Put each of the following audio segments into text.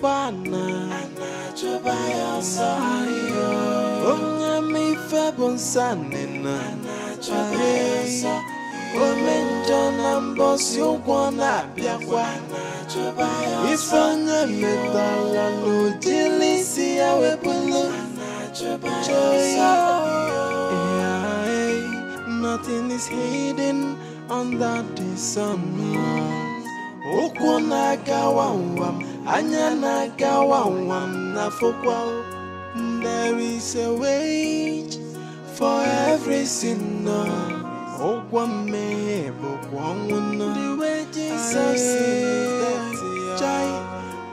mekwana Anachobaya sayo Onyami febon sanina Anachobaya sayo Omenjo nambosi ukwana biakwa Anachobaya Ifanya metala lujilisi ya webulu Anachobaya Nothing is hidden under the sun. Okwana gawawam, anyana gawawam nafokwa. There is a wage for every sinner. Okwame bokwamuna. The wages of sin that jai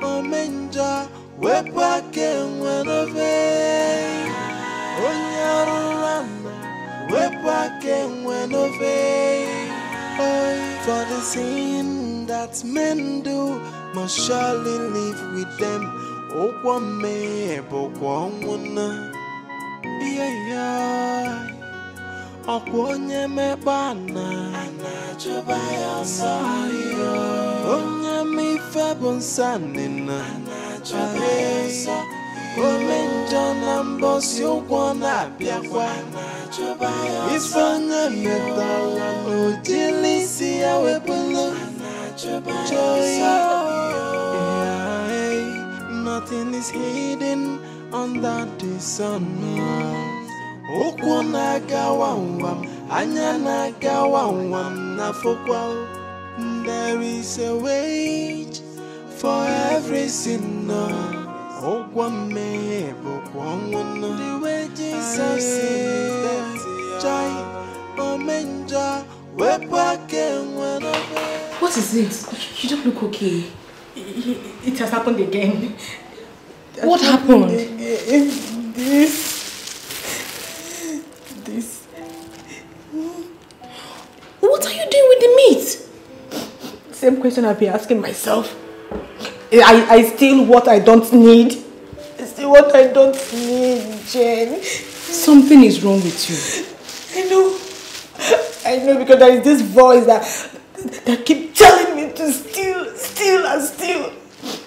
omenja wepake wenove. Onyarurana. For the sin that men do must surely live with them. Okwame bokwamuna. Yeah. Okwonye mebana. Anachobaya sayo. Onyame febon sanina. Anachobaya sayo. Omenjo nambosi ukwana biakwa. Ifanya metala lujilisi ya webulu. Nothing is hidden under the sun. Okwana gawawam, anyana gawawam nafokwa. There is a wage for every sinner. Okwame bokwamuna. The wages of sin that jai omenja wepake wenove. What is it? You don't look okay. It has happened again. What happened? This. What are you doing with the meat? Same question I've been asking myself. I steal what I don't need. I steal what I don't need, Jane. Something is wrong with you. I know because there is this voice that keeps telling me to steal and steal.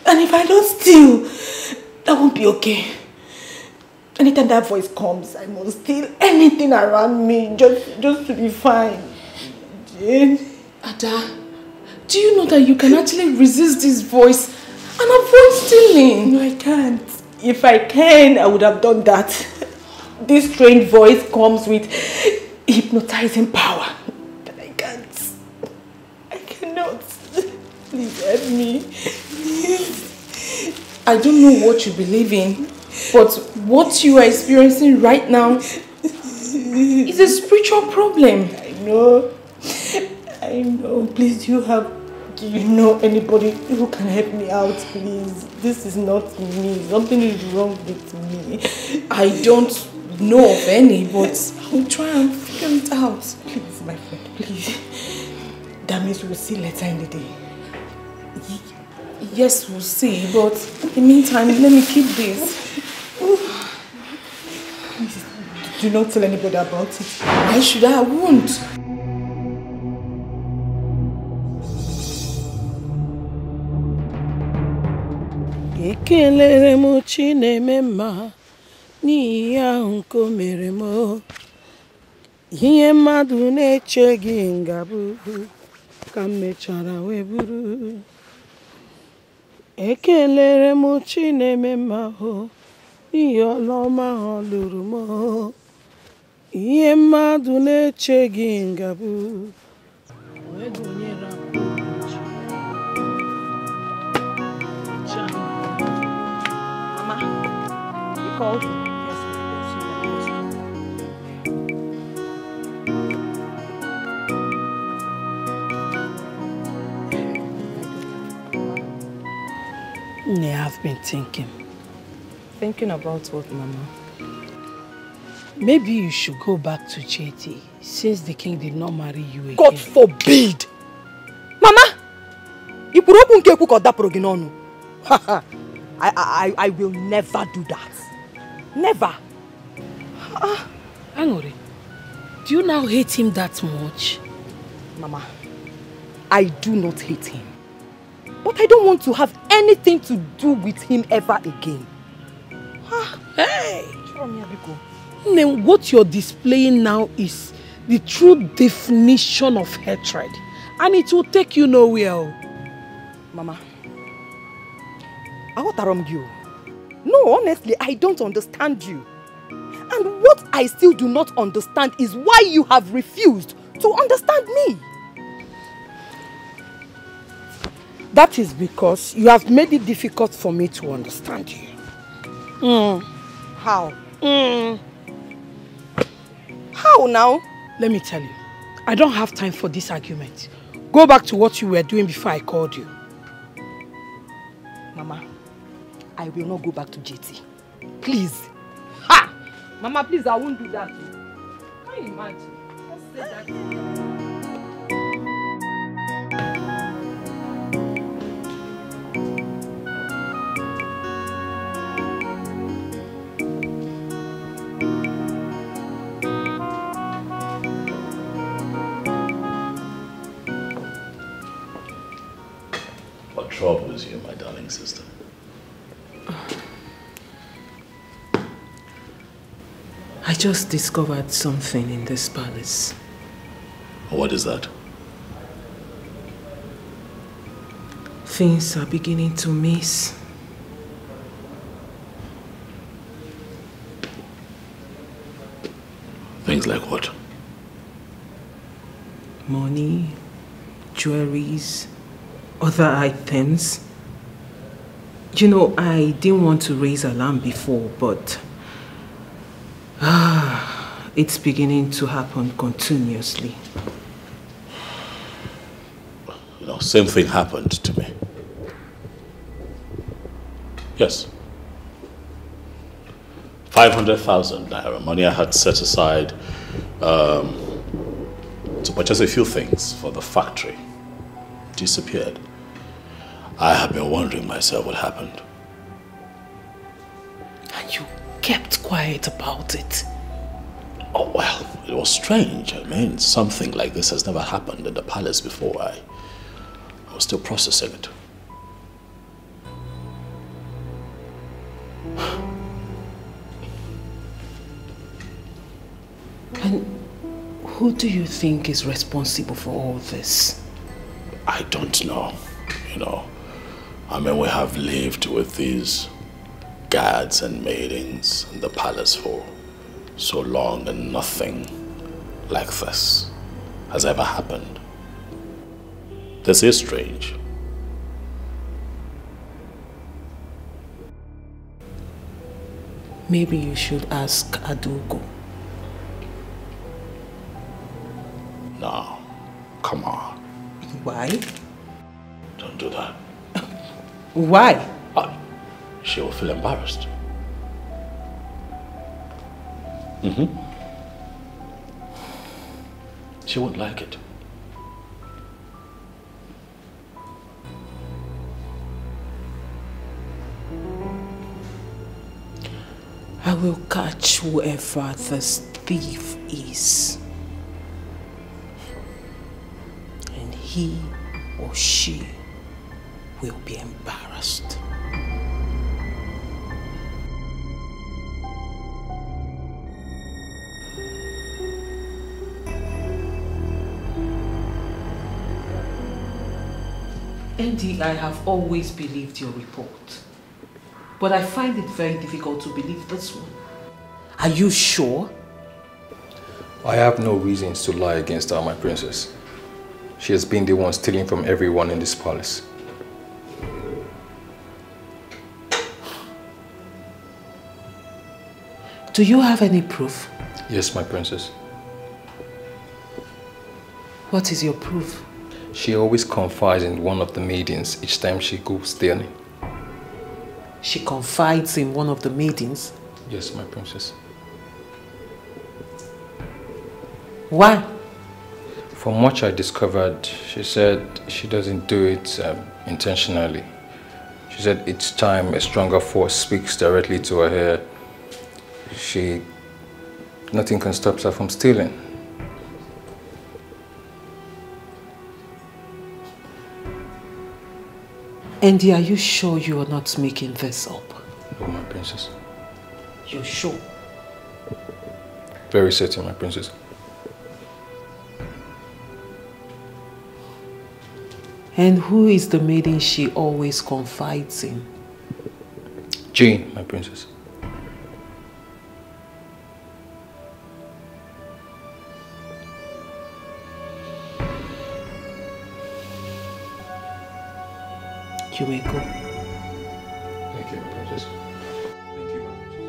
And if I don't steal, that won't be okay. Anytime that voice comes, I must steal anything around me just to be fine. Jane. Ada, do you know that you can actually resist this voice and avoid stealing? No, I can't. If I can, I would have done that. This strange voice comes with hypnotizing power. But I can't. I cannot. Please help me. Please. I don't know what you believe in, but what you are experiencing right now is a spiritual problem. I know. Please, do you know anybody who can help me out, please? This is not me. Something is wrong with me. I don't know of any, but I'll try and figure it out. Please, my friend, please. That means we'll see later in the day. Yes, we'll see, but in the meantime, let me keep this. Please, do not tell anybody about it. Why should I? I won't. Ekelere m Chineme mma n'ihi ahụ nke o mere m. Ihe mmadụ na-echeghị ngabụ ka m mechara wee bụrụ. Ekelere m Chineme mma n'ihi ọlụ ọma ọ lụrụ m. Ihe mmadụ na-echeghị ngabụ wee gụnyere m. Called? Yes, I've been thinking. Thinking about what, Mama? Maybe you should go back to JT since the king did not marry you again. God forbid! Mama! You put open cake or that proginono. I will never do that. Never. Angori, do you now hate him that much? Mama, I do not hate him. But But I don't want to have anything to do with him ever again. Hey! Then what you're displaying now is the true definition of hatred. And it will take you nowhere. Mama, I want you. No, honestly, I don't understand you. And what I still do not understand is why you have refused to understand me. That is because you have made it difficult for me to understand you. How? How now? Let me tell you, I don't have time for this argument. Go back to what you were doing before I called you. Mama, I will not go back to JT. Please. Ha! Mama, please, I won't do that. Can you imagine? Just say that. What troubles you, my darling sister? I just discovered something in this palace. What is that? Things are beginning to miss. Things like what? Money, jewelries, other items. You know, I didn't want to raise alarm before, but it's beginning to happen continuously. You know, same thing happened to me. Yes. 500,000 naira money I had set aside to purchase a few things for the factory disappeared. I have been wondering myself what happened. And you kept quiet about it. Oh, well, it was strange. I mean, something like this has never happened in the palace before. I was still processing it. And who do you think is responsible for all this? I don't know. You know, I mean, we have lived with these guards and maidens in the palace for so long, and nothing like this has ever happened. This is strange. Maybe you should ask Adugo. No, come on. Why? Don't do that. Why? She will feel embarrassed. She won't like it. I will catch whoever this thief is. And he or she will be embarrassed. Andy, I have always believed your report. But I find it very difficult to believe this one. Are you sure? I have no reasons to lie against her, my princess. She has been the one stealing from everyone in this palace. Do you have any proof? Yes, my princess. What is your proof? She always confides in one of the maidens each time she goes stealing. She confides in one of the maidens? Yes, my princess. Why? From what I discovered, she said she doesn't do it intentionally. She said each time a stronger force speaks directly to her hair, nothing can stop her from stealing. Andy, are you sure you are not making this up? Oh, my princess. You're sure? Very certain, my princess. And who is the maiden she always confides in? Jane, my princess. You may go. Thank you, my princess. Thank you, my princess.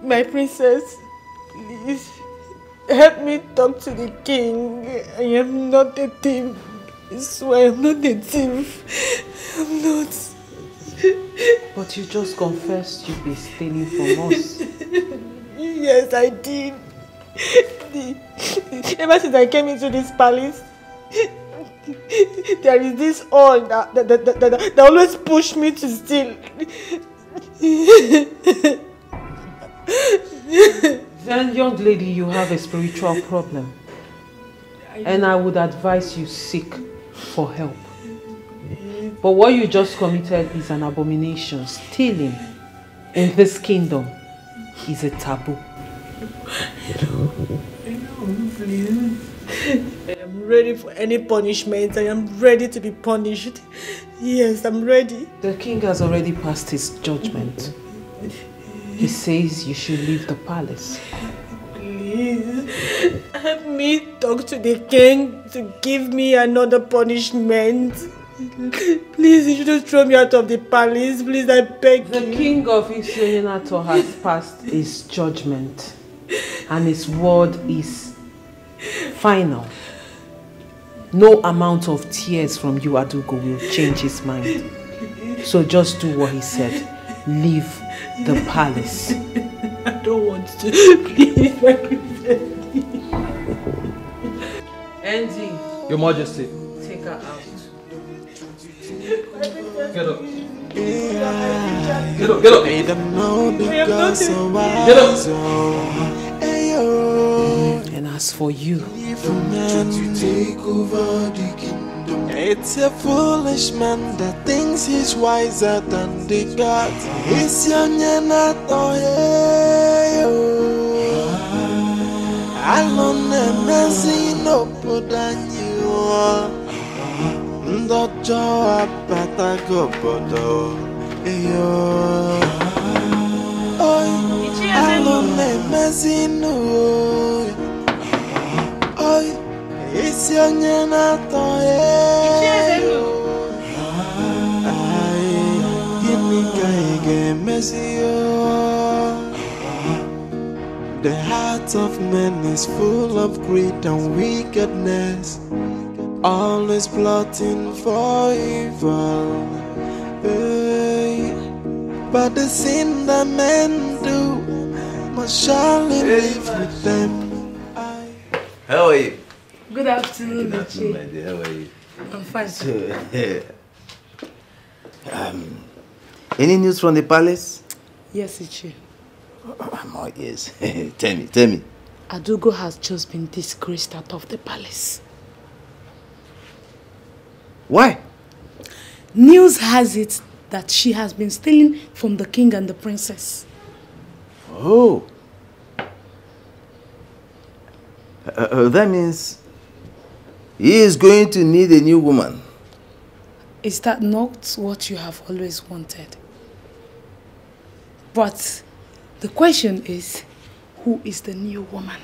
My princess, please help me talk to the king. I am not a thief. I swear I'm not a thief. I'm not. But you just confessed you'd be stealing from us. Yes, I did. Ever since I came into this palace, there is this all that always push me to steal. Then, young lady, you have a spiritual problem. And I would advise you seek for help. But what you just committed is an abomination. Stealing in this kingdom is a taboo. I know, please. I am ready for any punishment. I am ready to be punished. Yes, I'm ready. The king has already passed his judgment. He says you should leave the palace. Please, help me talk to the king to give me another punishment. Please, you shouldn't throw me out of the palace. Please, I beg you. The king of Isioyenato has passed his judgment. And his word is final. No amount of tears from you, Adugo, will change his mind. So just do what he said. Leave the palace. I don't want to. Please, my princess. Andy. Your Majesty. Take her out. Get up. Get up, get up. Get up. And as for you, to take over the kingdom. It's a foolish man that thinks he's wiser than the gods. It's young and not alone and messy no put than you. Ndojo apata go bodo. Alone and messy no. It's young and not the heart of man is full of greed and wickedness, always plotting for evil. But the sin that men do must surely live with them. How are you? Good afternoon, Good afternoon, my dear. How are you? I'm fine. So, any news from the palace? Yes, Ichi. I'm all ears. Tell me. Adugo has just been disgraced out of the palace. Why? News has it that she has been stealing from the king and the princess. Oh. That means he is going to need a new woman. Is that not what you have always wanted? But the question is, who is the new woman?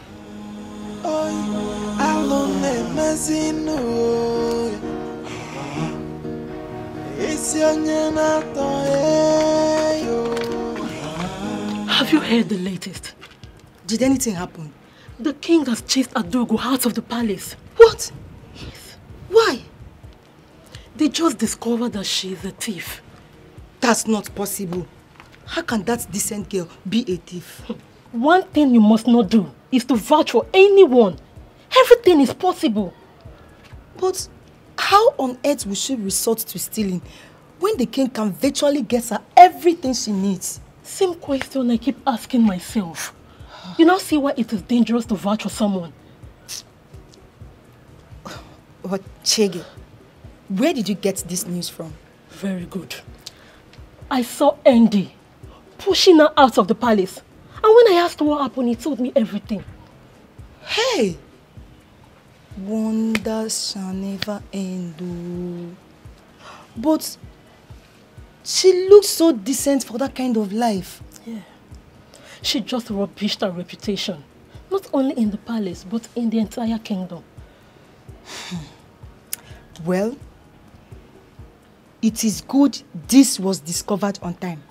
Have you heard the latest? Did anything happen? The king has chased Adugo out of the palace. What? Yes. Why? They just discovered that she is a thief. That's not possible. How can that decent girl be a thief? One thing you must not do is to vouch for anyone. Everything is possible. But how on earth will she resort to stealing when the king can virtually get her everything she needs? Same question I keep asking myself. You now see why it is dangerous to vouch for someone. But Chege, where did you get this news from? Very good. I saw Andy pushing her out of the palace. And when I asked what happened, he told me everything. Hey! Wonders shall never end. But she looks so decent for that kind of life. Yeah. She just rubbished her reputation. Not only in the palace, but in the entire kingdom. Well, it is good this was discovered on time.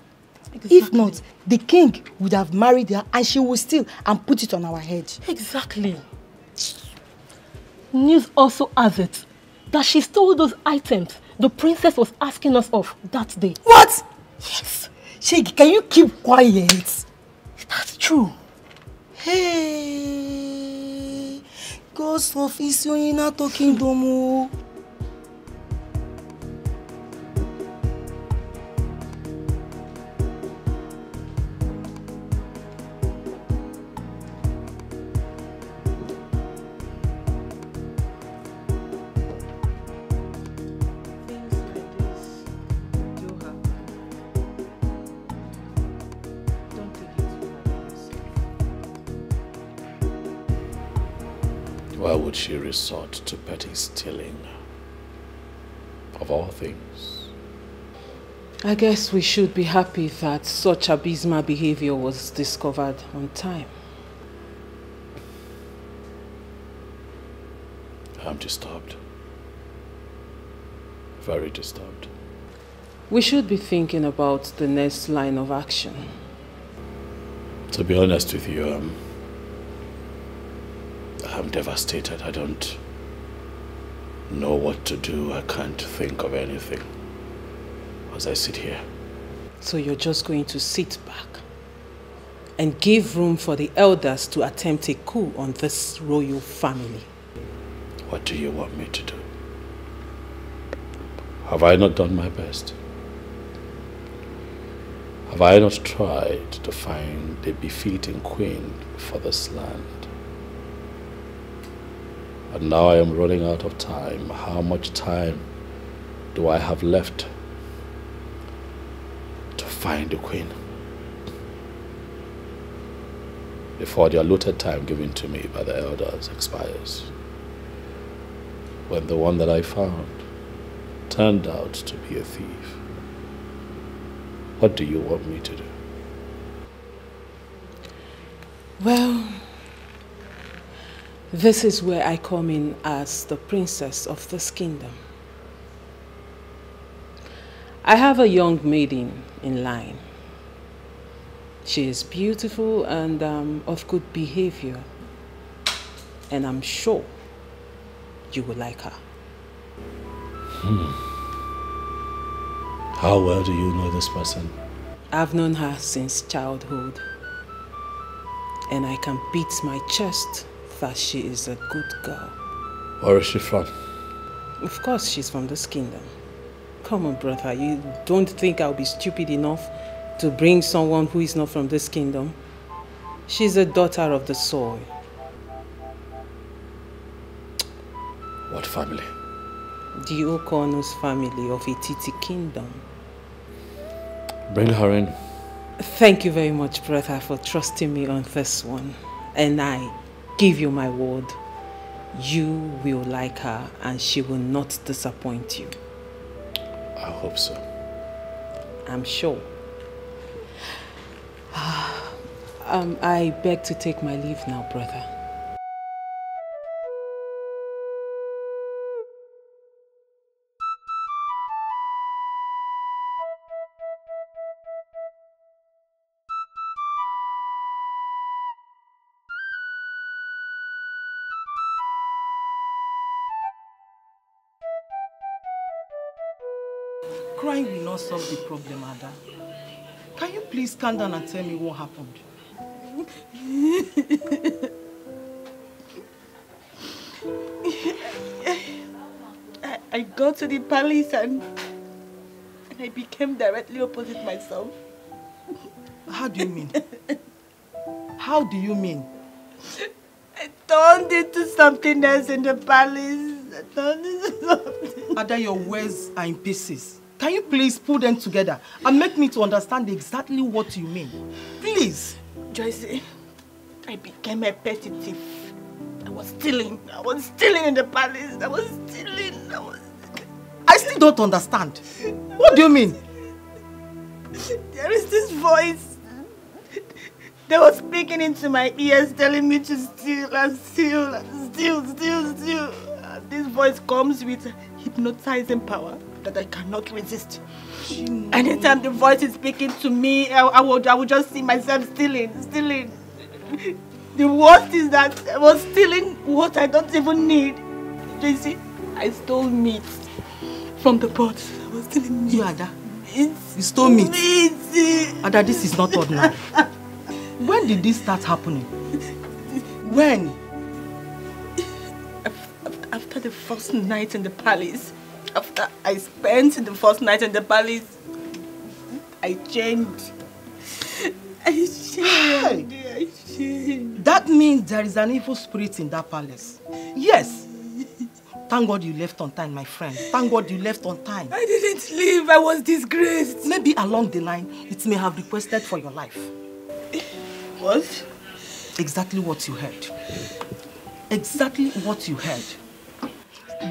Exactly. If not, the king would have married her and she would steal and put it on our head. Exactly. News also has it that she stole those items the princess was asking us of that day. What? Yes. Shege, can you keep quiet? That's true. Hey, Ghost of Isioina talking domo. Why would she resort to petty stealing? Of all things. I guess we should be happy that such abysmal behavior was discovered on time. I'm disturbed. Very disturbed. We should be thinking about the next line of action. To be honest with you, I'm devastated. I don't know what to do. I can't think of anything as I sit here. So you're just going to sit back and give room for the elders to attempt a coup on this royal family? What do you want me to do? Have I not done my best? Have I not tried to find a befitting queen for this land? And now I am running out of time. How much time do I have left to find a queen before the allotted time given to me by the elders expires? When the one that I found turned out to be a thief. What do you want me to do? Well, this is where I come in as the princess of this kingdom. I have a young maiden in line. She is beautiful and of good behavior. And I'm sure you will like her. How well do you know this person? I've known her since childhood. And I can beat my chest that she is a good girl. Where is she from? Of course she's from this kingdom. Come on, brother, you don't think I'll be stupid enough to bring someone who is not from this kingdom? She's a daughter of the soil. What family? The Okono's family of Ititi kingdom. Bring her in. Thank you very much, brother, for trusting me on this one. And I give you my word, you will like her and she will not disappoint you. I hope so. I'm sure. I beg to take my leave now, brother. Crying will not solve the problem, Ada. Can you please calm down and tell me what happened? I got to the palace and and I became directly opposite myself. How do you mean? How do you mean? I turned into something else in the palace. I turned into something. Ada, your words are in pieces. Can you please put them together and make me to understand exactly what you mean? Please. Joyce, I became a petty thief. I was stealing in the palace. I still don't understand. What do you mean? There is this voice that was speaking into my ears, telling me to steal and steal and steal. And this voice comes with hypnotizing power that I cannot resist. Anytime the voice is speaking to me, I would just see myself stealing. The worst is that I was stealing what I don't even need. You see, I stole meat from the pot. I was stealing meat. You, Ada? You stole meat? Ada, this is not ordinary. When did this start happening? When? After the first night in the palace. After I spent the first night in the palace, I changed. That means there is an evil spirit in that palace. Yes. Thank God you left on time, my friend. Thank God you left on time. I didn't leave. I was disgraced. Maybe along the line, it may have requested for your life. What? Exactly what you heard. Exactly what you heard.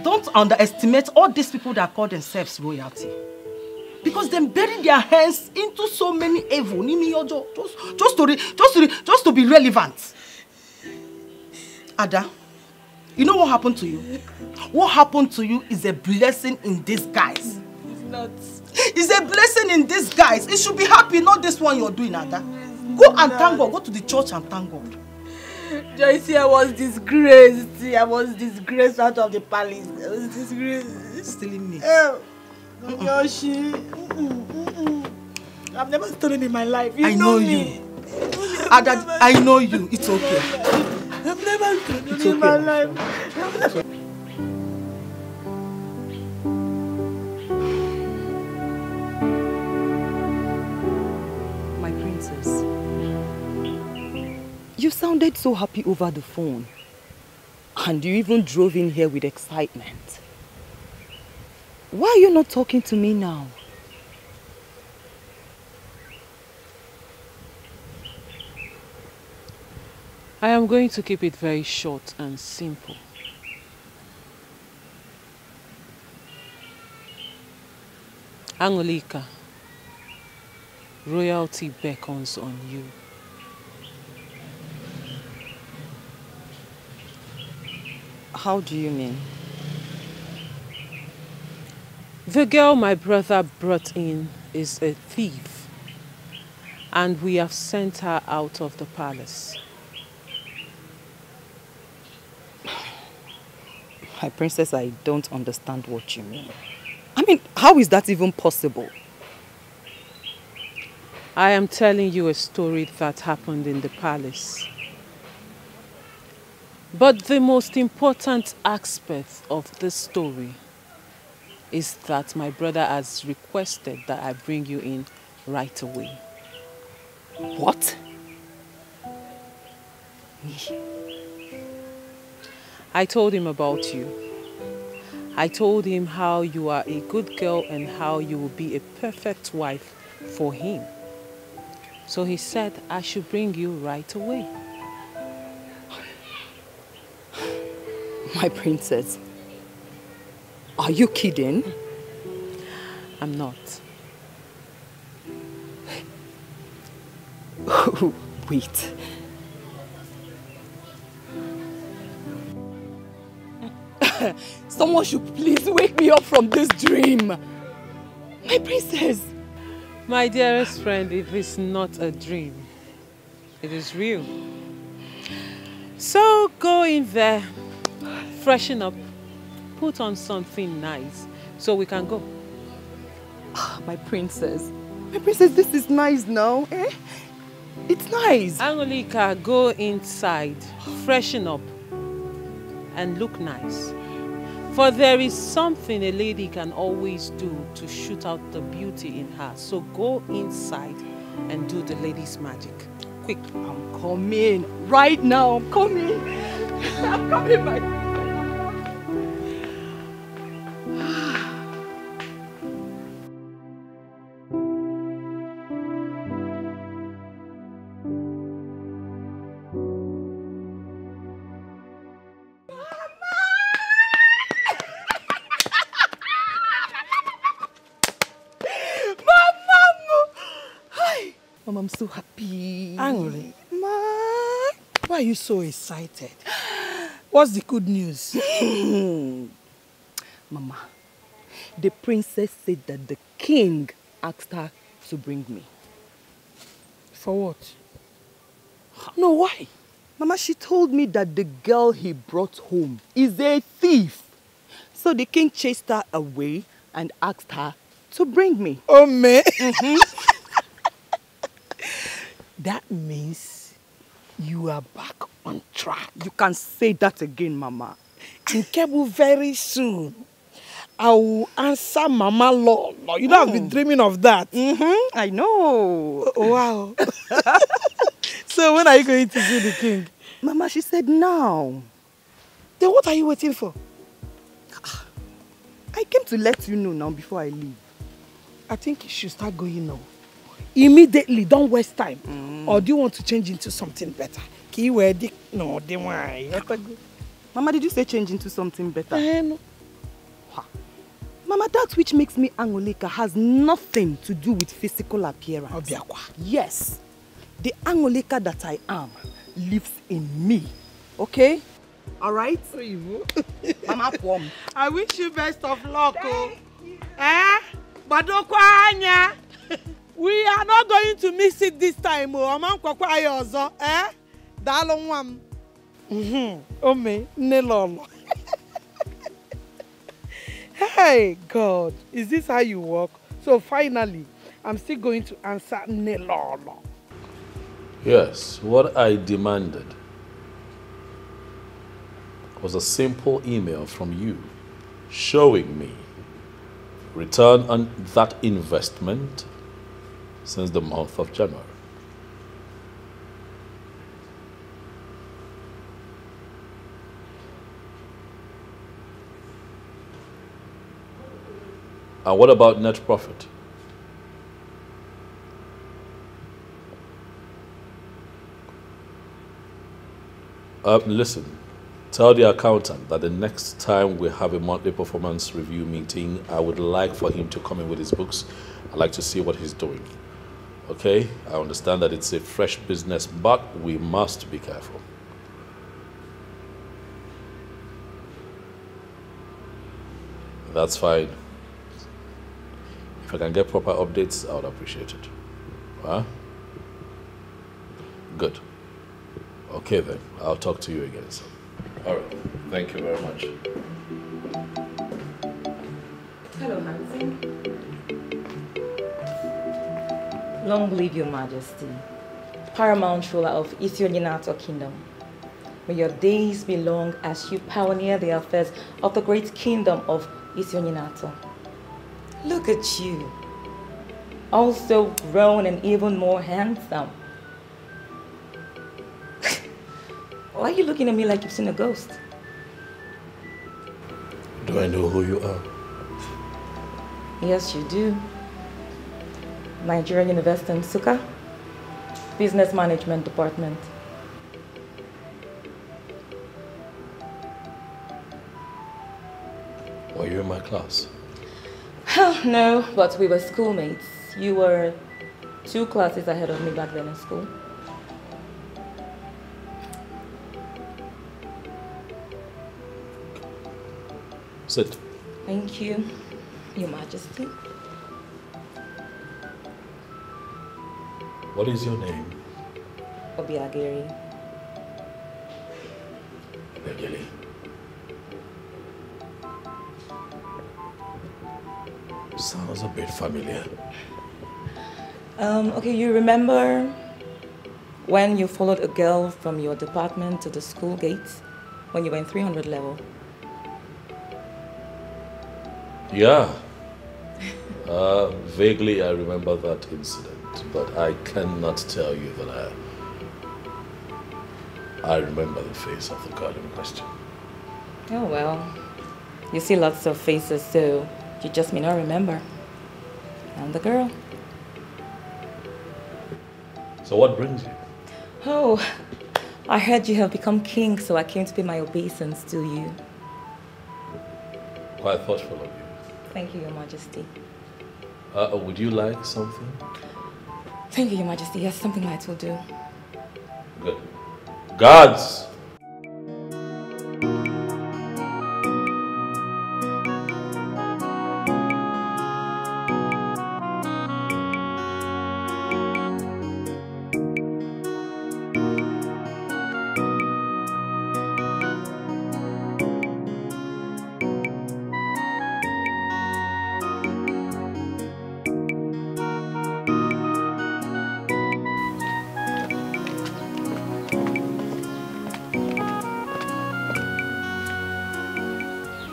Don't underestimate all these people that call themselves royalty. Because they bury their hands into so many evil. Just to be relevant. Ada, you know what happened to you? What happened to you is a blessing in disguise. It's not. It's a blessing in disguise. It should be happy, not this one you're doing, Ada. Go and thank God. Go to the church and thank God. Joyce, I was disgraced. I was disgraced out of the palace. I was disgraced. Stealing me. Yoshi. I've never stolen in my life. I know you. Ada, I know you. It's okay. I've never stolen in my life. My princess. You sounded so happy over the phone. And you even drove in here with excitement. Why are you not talking to me now? I am going to keep it very short and simple. Angolika, royalty beckons on you. How do you mean? The girl my brother brought in is a thief, and we have sent her out of the palace. My princess, I don't understand what you mean. I mean, how is that even possible? I am telling you a story that happened in the palace. But the most important aspect of this story is that my brother has requested that I bring you in right away. What? I told him about you. I told him how you are a good girl and how you will be a perfect wife for him. So he said I should bring you right away. My princess, are you kidding? I'm not. Wait. Someone should please wake me up from this dream. My princess. My dearest friend, it is not a dream. It is real. So go in there, freshen up, put on something nice so we can go. My princess. My princess, this is nice now. Eh? It's nice. Angolika, go inside, freshen up, and look nice. For there is something a lady can always do to shoot out the beauty in her. So go inside and do the lady's magic. Quick. I'm coming. Right now, I'm coming. I'm coming right now. Mama, I'm so happy. Angry? Ma. Why are you so excited? What's the good news? Mama, the princess said that the king asked her to bring me. For what? No, why? Mama, she told me that the girl he brought home is a thief. So the king chased her away and asked her to bring me. Oh, me? That means you are back on track. You can say that again, Mama. In Kebu, very soon, I will answer Mama Law. You know, I've been dreaming of that. I know. Oh, wow. So when are you going to see the king? Mama, she said now. Then what are you waiting for? I came to let you know now before I leave. I think you should start going now. Immediately, don't waste time. Or do you want to change into something better? No, they want. Mama, did you say change into something better? No. Mama, that which makes me Angoleka has nothing to do with physical appearance. Obiakwa. Yes. The Angoleka that I am lives in me. Okay? Alright? Mama, Pom. I wish you best of luck. Badokwanya. We are not going to miss it this time. Dalongwam. Ome, nelolo. Hey, God, is this how you walk? So finally, I'm still going to answer nelolo. Yes, what I demanded was a simple email from you showing me return on that investment since the month of January. And what about net profit? Listen, tell the accountant that the next time we have a monthly performance review meeting, I would like for him to come in with his books. I'd like to see what he's doing. Okay? I understand that it's a fresh business, but we must be careful. That's fine. If I can get proper updates, I would appreciate it. Huh? Good. Okay then, I'll talk to you again soon. All right, thank you very much. Hello, Nancy. Long live your majesty, paramount ruler of Ethiopian Kingdom. May your days be long as you pioneer the affairs of the great kingdom of Ethiopian. Look at you, also grown and even more handsome. Why are you looking at me like you've seen a ghost? Do I know who you are? Yes, you do. Nigerian University in Nsukka, Business Management Department. Were you in my class? No, but we were schoolmates. You were 2 classes ahead of me back then in school. Sit. Thank you, Your Majesty. What is your name? Obiageri. Obiageri. Sounds a bit familiar. Okay, you remember when you followed a girl from your department to the school gate when you were in 300 level? Yeah. Vaguely I remember that incident, but I cannot tell you that I remember the face of the girl in question. Oh well, you see lots of faces, so you just may not remember. I'm the girl. So what brings you? Oh, I heard you have become king, so I came to pay my obeisance to you. Quite thoughtful of you. Thank you, Your Majesty. Would you like something? Thank you, Your Majesty. Yes, something light will do. Good. Guards!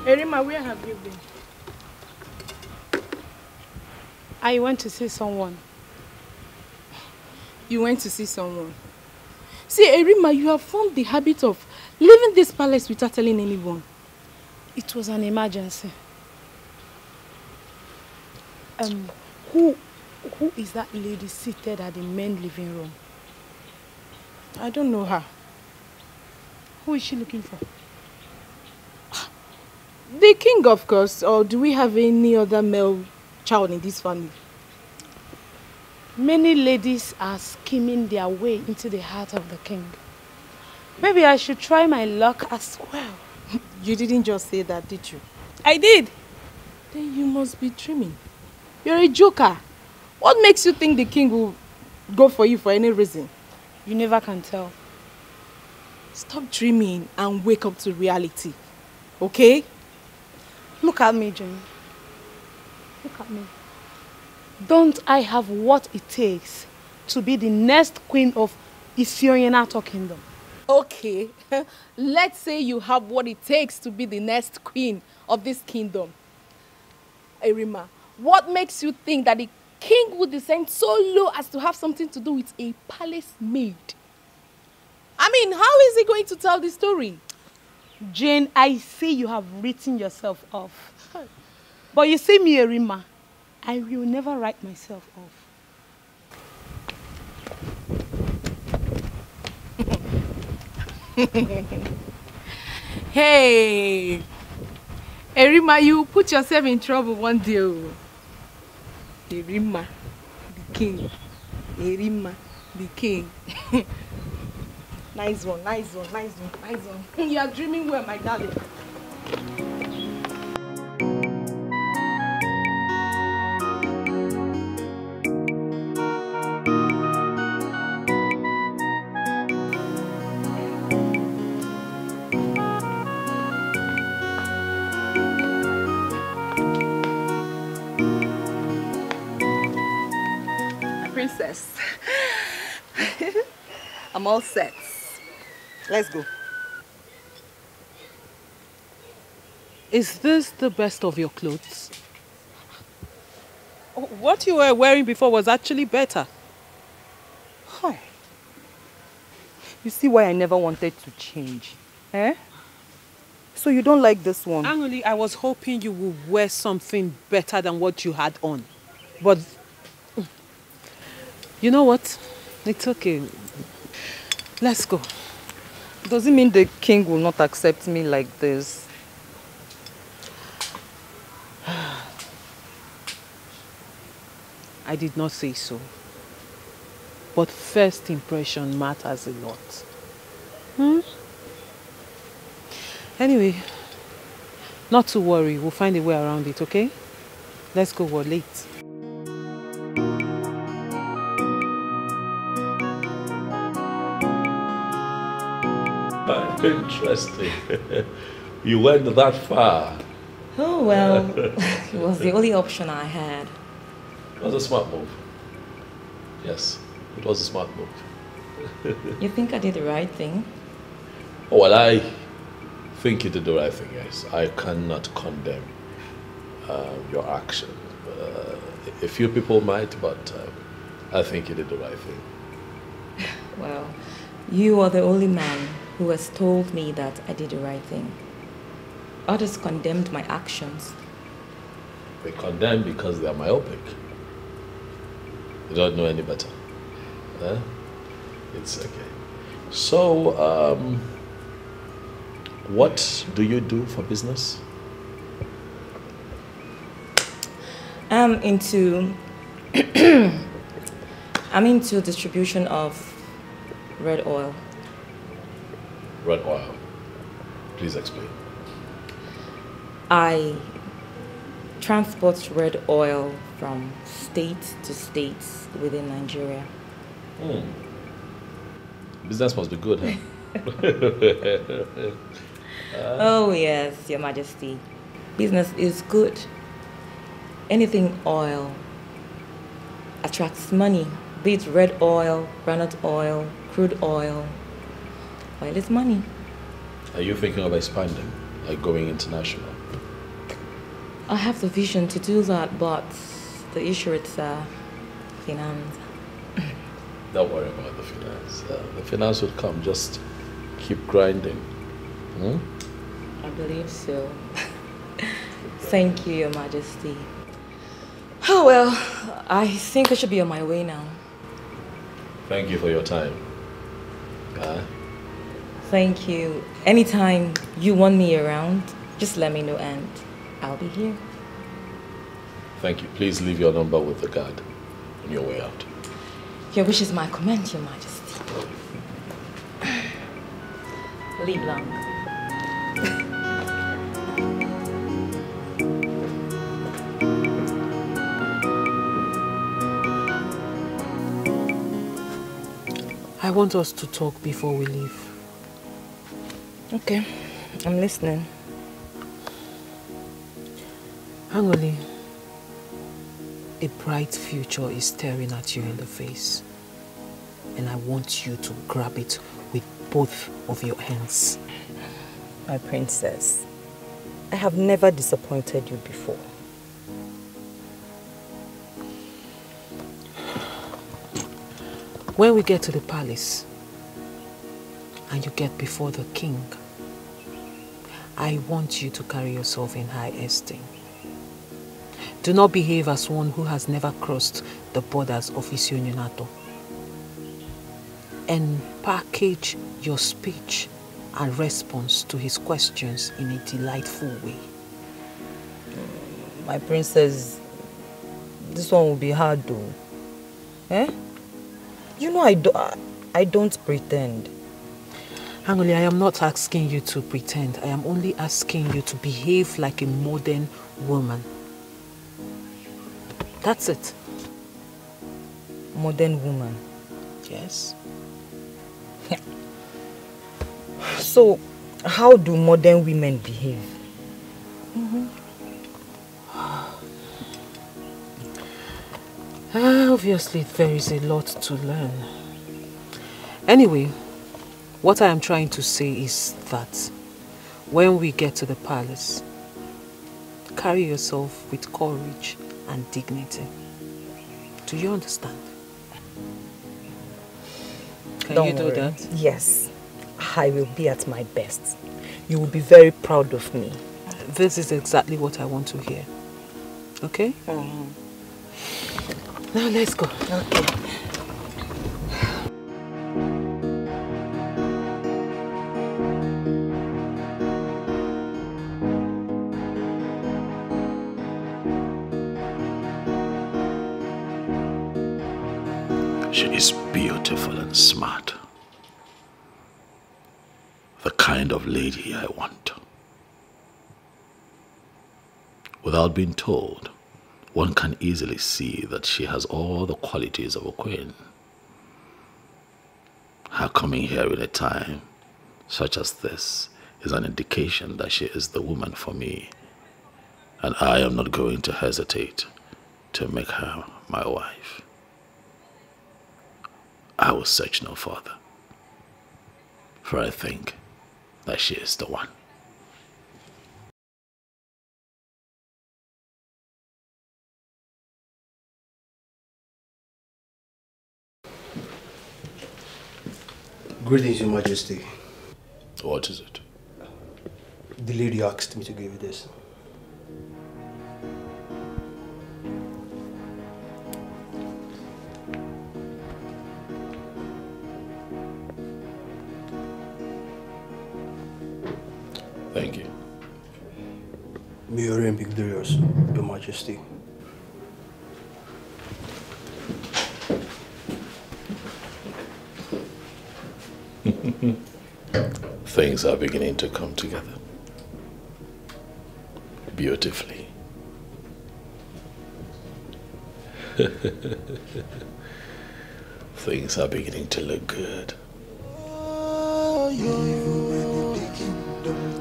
Erima, where have you been? I went to see someone. You went to see someone? See, Erima, you have formed the habit of leaving this palace without telling anyone. It was an emergency. Who is that lady seated at the main living room? I don't know her. Who is she looking for? The king, of course. Or do we have any other male child in this family? Many ladies are scheming their way into the heart of the king. Maybe I should try my luck as well. You didn't just say that, did you? I did. Then you must be dreaming. You're a joker. What makes you think the king will go for you for any reason? You never can tell. Stop dreaming and wake up to reality. Okay? Look at me, Jane. Look at me. Don't I have what it takes to be the next queen of Nigerian Kingdom? Okay. Let's say you have what it takes to be the next queen of this kingdom. Erima, what makes you think that the king would descend so low as to have something to do with a palace maid? I mean, how is he going to tell the story? Jane, I see you have written yourself off. But you see me, Erima, I will never write myself off. Hey, Erima, you put yourself in trouble one day. Erima, the king. Erima, the king. Nice one, nice one, nice one, nice one. You are dreaming well, my darling. Princess. I'm all set. Let's go. Is this the best of your clothes? What you were wearing before was actually better. Hi. You see why I never wanted to change, eh? So you don't like this one? Actually, I was hoping you would wear something better than what you had on. But, you know what? It's okay. Let's go. Does it mean the king will not accept me like this? I did not say so. But first impression matters a lot. Anyway, not to worry. We'll find a way around it, okay? Let's go, we're late. Interesting. You went that far. Oh, well, it was the only option I had. It was a smart move. Yes, it was a smart move. You think I did the right thing? Oh, well, I think you did the right thing, yes. I cannot condemn your action. A few people might, but I think you did the right thing. Well, you are the only man who has told me that I did the right thing. Others condemned my actions. They condemn because they are myopic. They don't know any better. It's okay. So, what do you do for business? I'm into distribution of red oil. Red oil. Please explain. I transport red oil from state to state within Nigeria. Business must be good, huh? Oh yes, Your Majesty. Business is good. Anything oil attracts money. Be it red oil, granite oil, crude oil. Oil is money. Are you thinking of expanding, like going international? I have the vision to do that, but the issue is finance. Don't worry about the finance. The finance will come. Just keep grinding. I believe so. Thank you, Your Majesty. Oh well, I think I should be on my way now. Thank you for your time. Thank you. Anytime you want me around, just let me know and I'll be here. Thank you. Please leave your number with the guard on your way out. Your wish is my command, Your Majesty. Live long. I want us to talk before we leave. Okay, I'm listening. Angoli, a bright future is staring at you in the face. And I want you to grab it with both of your hands. My princess, I have never disappointed you before. When we get to the palace and you get before the king, I want you to carry yourself in high esteem. Do not behave as one who has never crossed the borders of Isionyonato. And package your speech and response to his questions in a delightful way. My princess, this one will be hard though. Eh? You know I don't pretend. Angoli, I am not asking you to pretend. I am only asking you to behave like a modern woman. That's it. Modern woman? Yes. So, how do modern women behave? Obviously, there is a lot to learn. Anyway, what I am trying to say is that when we get to the palace, carry yourself with courage and dignity. Do you understand? Can you do that? Yes, I will be at my best. You will be very proud of me. This is exactly what I want to hear. Okay? Now let's go. Okay. She is beautiful and smart. The kind of lady I want. Without being told, one can easily see that she has all the qualities of a queen. Her coming here in a time such as this is an indication that she is the woman for me, and I am not going to hesitate to make her my wife. I will search no further, for I think that she is the one. Greetings, Your Majesty. What is it? The lady asked me to give you this. Thank you. May you reign victorious, Your Majesty. Things are beginning to come together. Beautifully. Things are beginning to look good.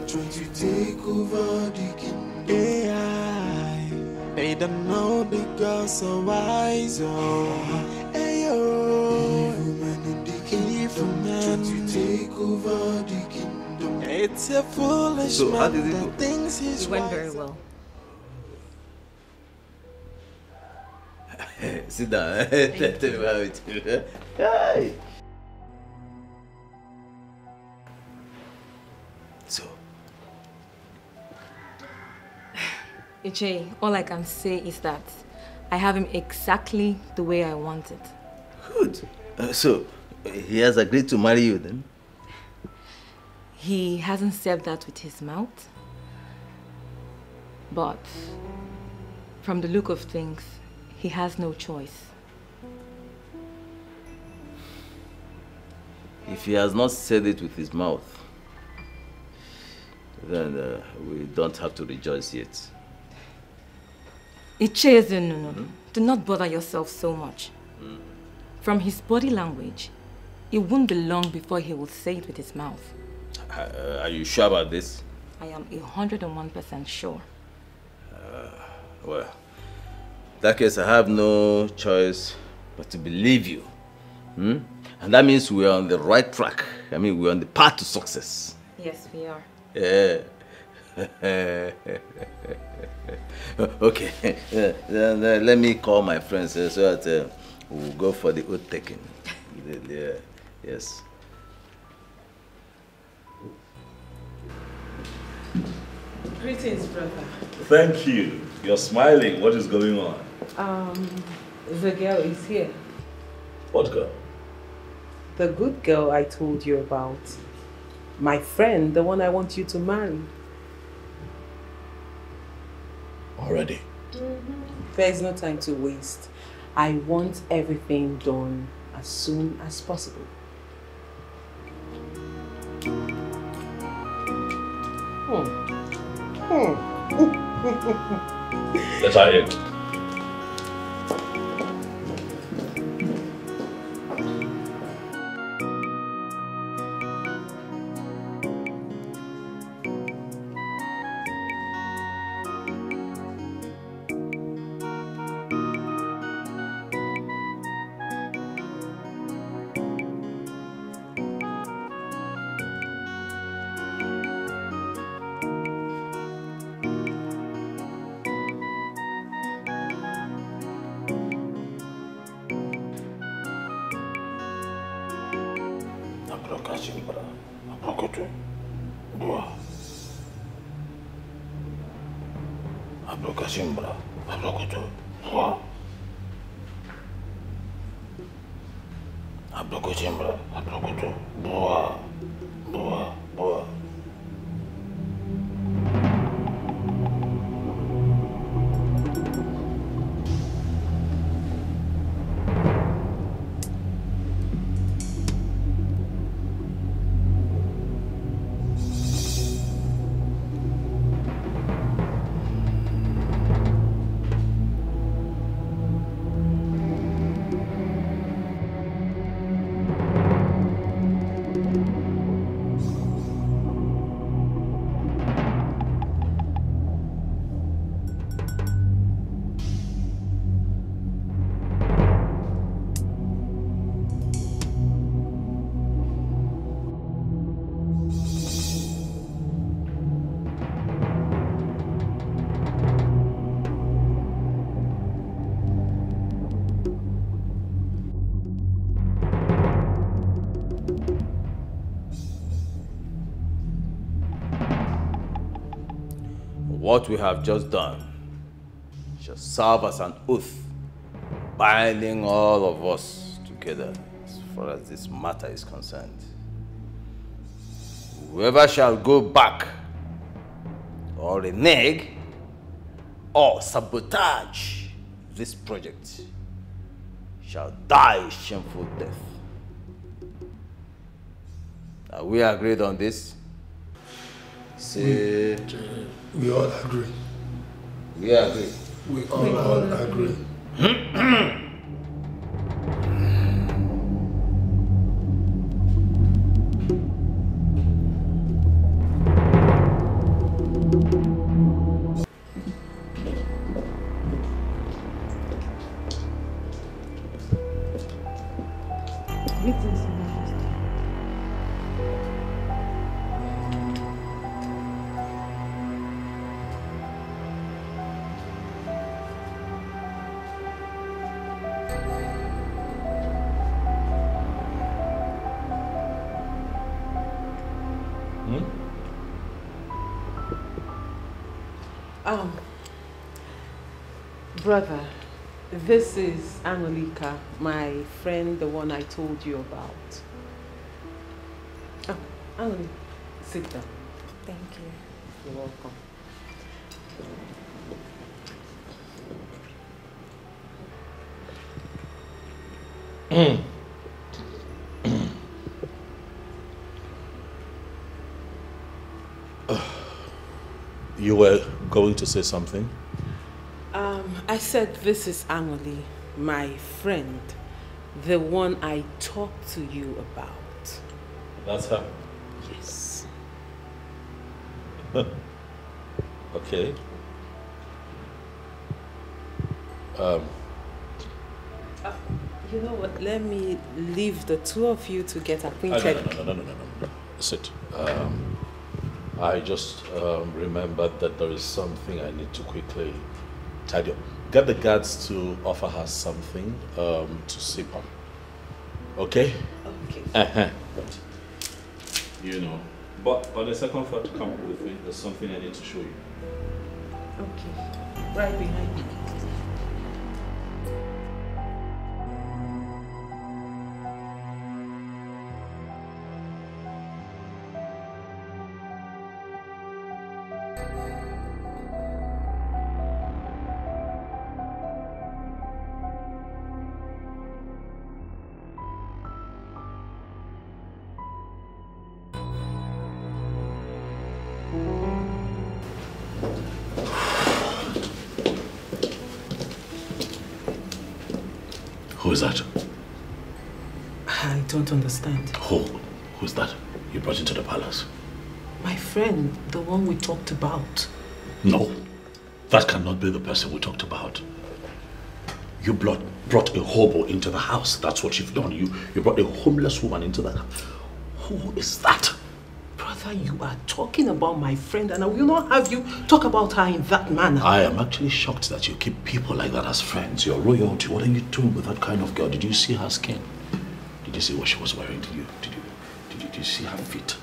To take over the kingdom. AI, they don't know the girls so wise. Evil man to take over the kingdom. It's a foolish man that thinks he's It went very well. Sit down. Tell me how it is. Hi. So, Iche, all I can say is that I have him exactly the way I want it. good. So, he has agreed to marry you then? He hasn't said that with his mouth, but from the look of things, he has no choice. If he has not said it with his mouth, then we don't have to rejoice yet. Iche, no. Do not bother yourself so much. From his body language, it won't be long before he will say it with his mouth. Are you sure about this? I am 101% sure. Well, in that case, I have no choice but to believe you. And that means we are on the right track. I mean, we're on the path to success. Yes, we are. Yeah. Okay. Then let me call my friends so that we'll go for the oath taking. Yeah. Yes. Greetings, brother. Thank you. You're smiling. What is going on? The girl is here. What girl? The good girl I told you about. My friend, the one I want you to marry. Already? There is no time to waste. I want everything done as soon as possible. Let's have it. what we have just done shall serve as an oath, binding all of us together as far as this matter is concerned. Whoever shall go back or renege or sabotage this project shall die a shameful death. Are we agreed on this? Say... We all agree. We agree. We all agree. Brother, this is Angelica, my friend, the one I told you about. Oh, Angelica, sit down. Thank you. You're welcome. You were going to say something? I said this is Angeli, my friend, the one I talked to you about. That's her? Yes. Okay. You know what? Let me leave the two of you to get acquainted. No. Sit. I just remembered that there is something I need to quickly tidy up. Get the guards to offer her something to sip on. Okay? Okay. But, you know, but the second thought to come up with me, there's something I need to show you. Okay. Right behind you. Who is that? I don't understand. Who's that you brought into the palace? My friend, the one we talked about. No, that cannot be the person we talked about. You brought a hobo into the house. That's what you've done. You brought a homeless woman into the house. Who is that? Brother, you are talking about my friend and I will not have you talk about her in that manner. I am actually shocked that you keep people like that as friends. You're royalty. What are you doing with that kind of girl? Did you see her skin? Did you see what she was wearing? Did you see her feet?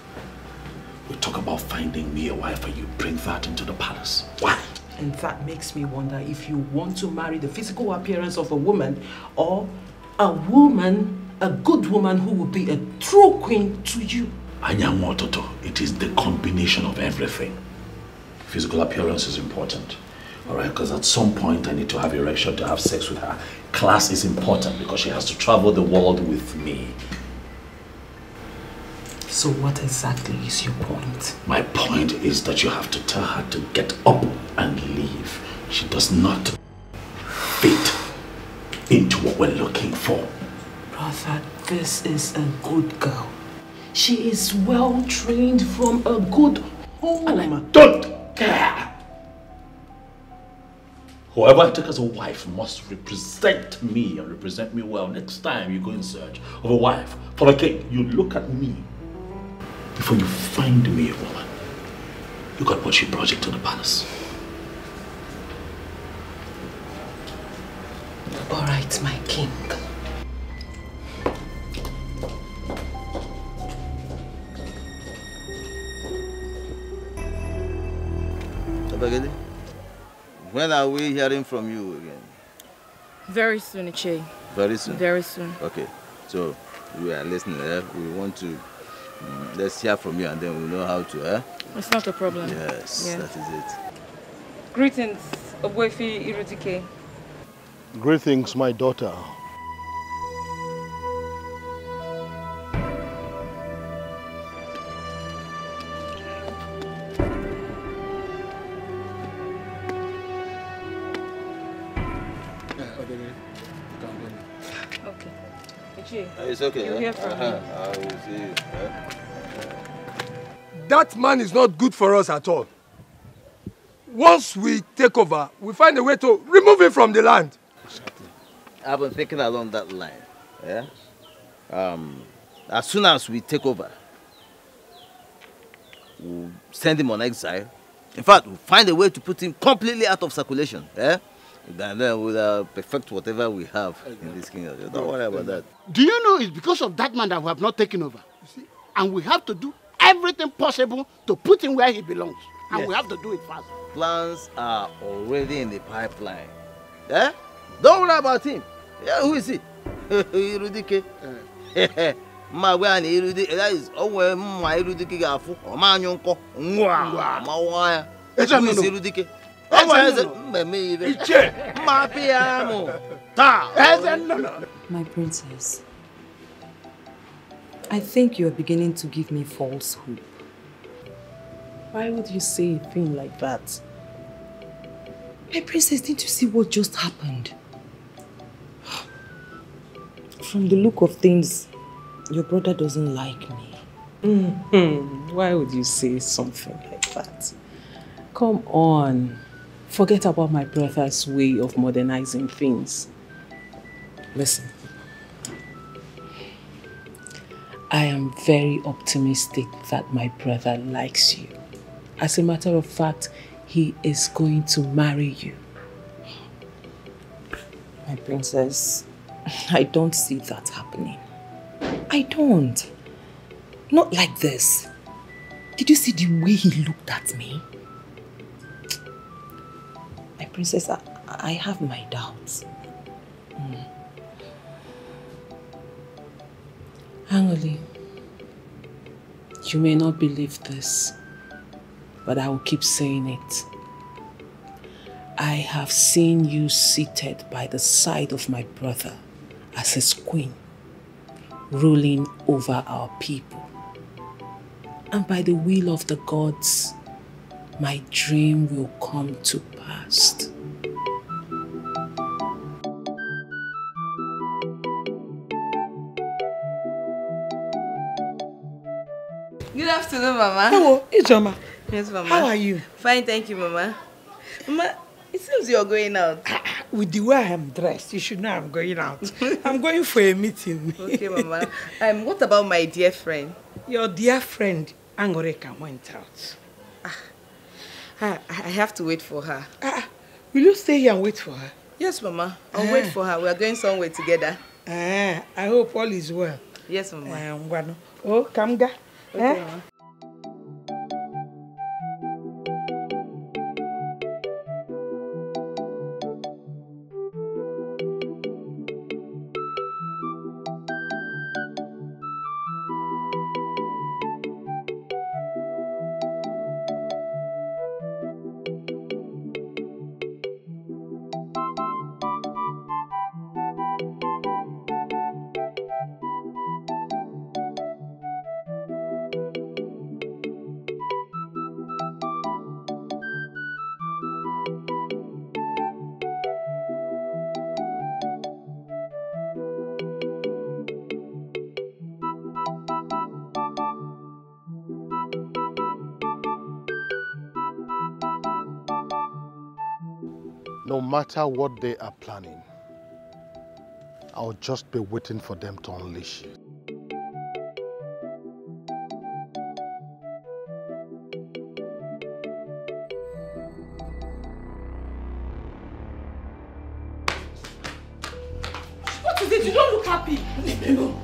We talk about finding me a wife and you bring that into the palace. Why? And that makes me wonder if you want to marry the physical appearance of a woman or a woman, a good woman who will be a true queen to you. Anyango Toto, it is the combination of everything. Physical appearance is important. Alright, because at some point I need to have erection to have sex with her. Class is important because she has to travel the world with me. So what exactly is your point? My point is that you have to tell her to get up and leave. She does not fit into what we're looking for. Brother, this is a good girl. She is well trained from a good home. And I don't care. Whoever I take as a wife must represent me and represent me well. Next time you go in search of a wife for a king, you look at me. Before you find me a woman, you got what she brought into the palace. All right, my king. Abageli, when are we hearing from you again? Very soon, Iche. Very soon? Very soon. Okay, so we are listening. We want to, let's hear from you and then we'll know how to. It's not a problem. Yes, Yeah. that is it. Greetings, Obwefi Irudike. Greetings, my daughter. Okay. Ichi, It's okay. you'll hear from me. I will see you. That man is not good for us at all. Once we take over, we find a way to remove him from the land. I've been thinking along that line. Yeah. As soon as we take over, we'll send him on exile. In fact, we'll find a way to put him completely out of circulation. Yeah. And then we'll perfect whatever we have in this kingdom. Don't worry about that. Do you know it's because of that man that we have not taken over? You see? And we have to do everything possible to put him where he belongs. And we have to do it fast. Plans are already in the pipeline. Eh? Don't worry about him. Yeah, who is he? Irudike. Ma we an Irudike. That is owe ma Irudike gafu. O ma anyonko. Nwa. Ma wa ya. Who is Irudike? My princess, I think you are beginning to give me false hope. Why would you say a thing like that? My princess, didn't you see what just happened? From the look of things, your brother doesn't like me. Why would you say something like that? Come on. Forget about my brother's way of modernizing things. Listen. I am very optimistic that my brother likes you. As a matter of fact, he is going to marry you. My princess, I don't see that happening. I don't. Not like this. Did you see the way he looked at me? My princess, I have my doubts. Angoli, you may not believe this, but I will keep saying it. I have seen you seated by the side of my brother as his queen, ruling over our people. And by the will of the gods, my dream will come to pass. Good afternoon, Mama. Hello, Ijoma. Yes, Mama. How are you? Fine, thank you, Mama. Mama, it seems you're going out. With the way I am dressed, you should know I'm going out. I'm going for a meeting. Okay, Mama. What about my dear friend? Your dear friend, Angoreka, went out. I have to wait for her. Will you stay here and wait for her? Yes, Mama. I'll wait for her. We are going somewhere together. I hope all is well. Yes, Mama. Oh, Kamga. Okay, Mama. No matter what they are planning, I'll just be waiting for them to unleash it. What is it? You don't look happy. No.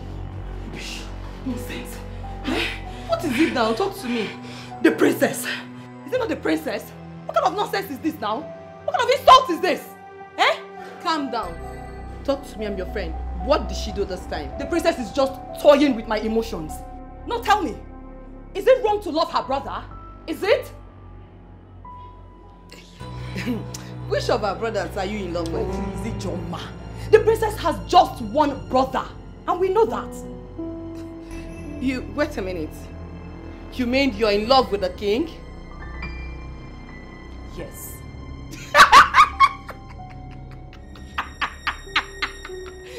Nonsense. What is it now? Talk to me. The princess. Is it not the princess? What kind of nonsense is this now? What kind of insult is this? Eh? Calm down. Talk to me, I'm your friend. What did she do this time? The princess is just toying with my emotions. Now tell me, is it wrong to love her brother? Is it? Which of our brothers are you in love with? Is it Joma? The princess has just one brother, and we know that. Wait a minute. You mean you're in love with the king? Yes.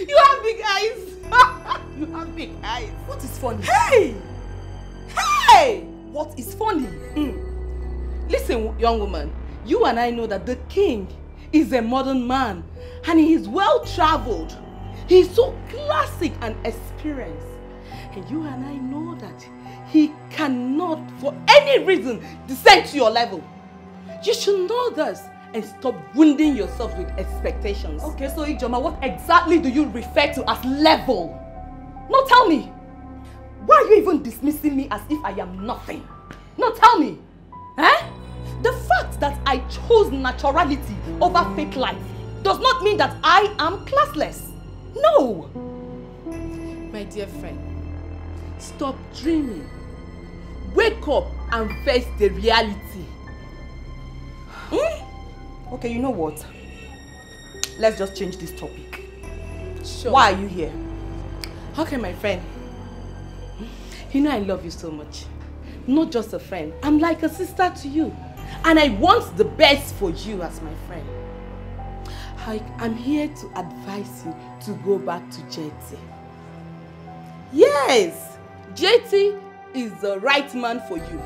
You have big eyes. You have big eyes. What is funny? Hey! Hey! What is funny? Listen, young woman. You and I know that the king is a modern man and he is well traveled. He is so classic and experienced. And you and I know that he cannot, for any reason, descend to your level. You should know this and stop wounding yourself with expectations. Okay, so Ijoma, what exactly do you refer to as level? No, tell me. Why are you even dismissing me as if I am nothing? No, tell me. Eh? The fact that I chose naturality over fake life does not mean that I am classless. No. My dear friend, stop dreaming. Wake up and face the reality. Okay, you know what? Let's just change this topic. Sure. Why are you here? Okay, my friend. You know I love you so much. Not just a friend. I'm like a sister to you. And I want the best for you as my friend. I'm here to advise you to go back to JT. Yes! JT is the right man for you.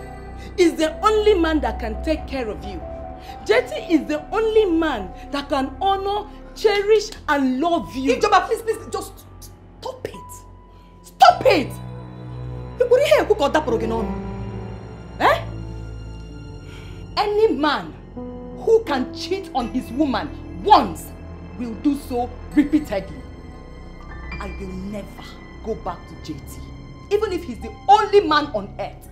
He's the only man that can take care of you. JT is the only man that can honor, cherish, and love you. Ijoma, please, just stop it. Stop it! Eh? Any man who can cheat on his woman once will do so repeatedly. I will never go back to JT. Even if he's the only man on earth.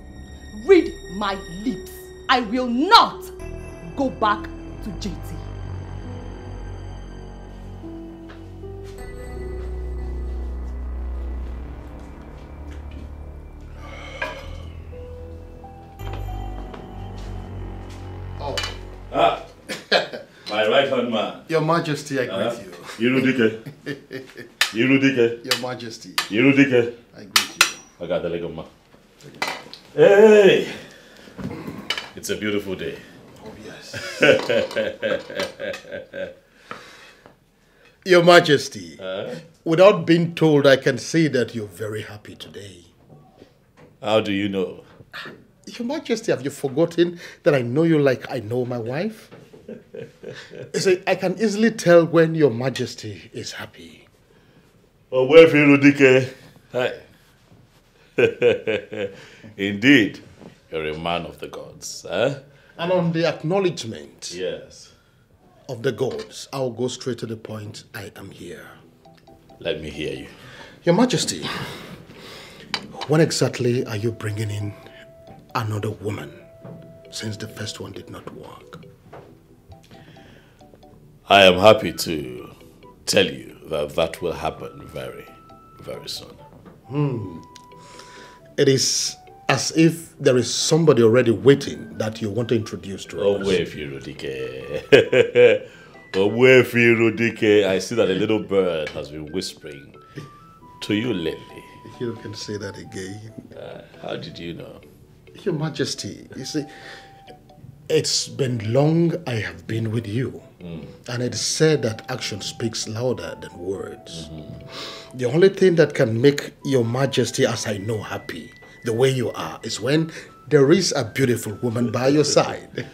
Read my lips. I will not go back to JT. My right-hand man. Your Majesty, I greet you. Dikeh. Dikeh. Your Majesty. Dikeh. I greet you. I got the leg of man. Hey! It's a beautiful day. Oh, yes. Your Majesty, without being told, I can see that you're very happy today. How do you know? Your Majesty, have you forgotten that I know you like I know my wife? You see, I can easily tell when Your Majesty is happy. Oh, where for you, Dikeh? Hi. Indeed, you're a man of the gods, eh? And on the acknowledgement of the gods, I'll go straight to the point. I am here. Let me hear you. Your Majesty, when exactly are you bringing in another woman, since the first one did not work? I am happy to tell you that that will happen very, very soon. It is as if there is somebody already waiting that you want to introduce to us. Oh, where Dikeh. Oh, where Dikeh. I see that a little bird has been whispering to you lately. You can say that again. How did you know? Your Majesty, you see, it's been long I have been with you. And it is said that action speaks louder than words. The only thing that can make Your Majesty, as I know, happy, the way you are, is when there is a beautiful woman by your side.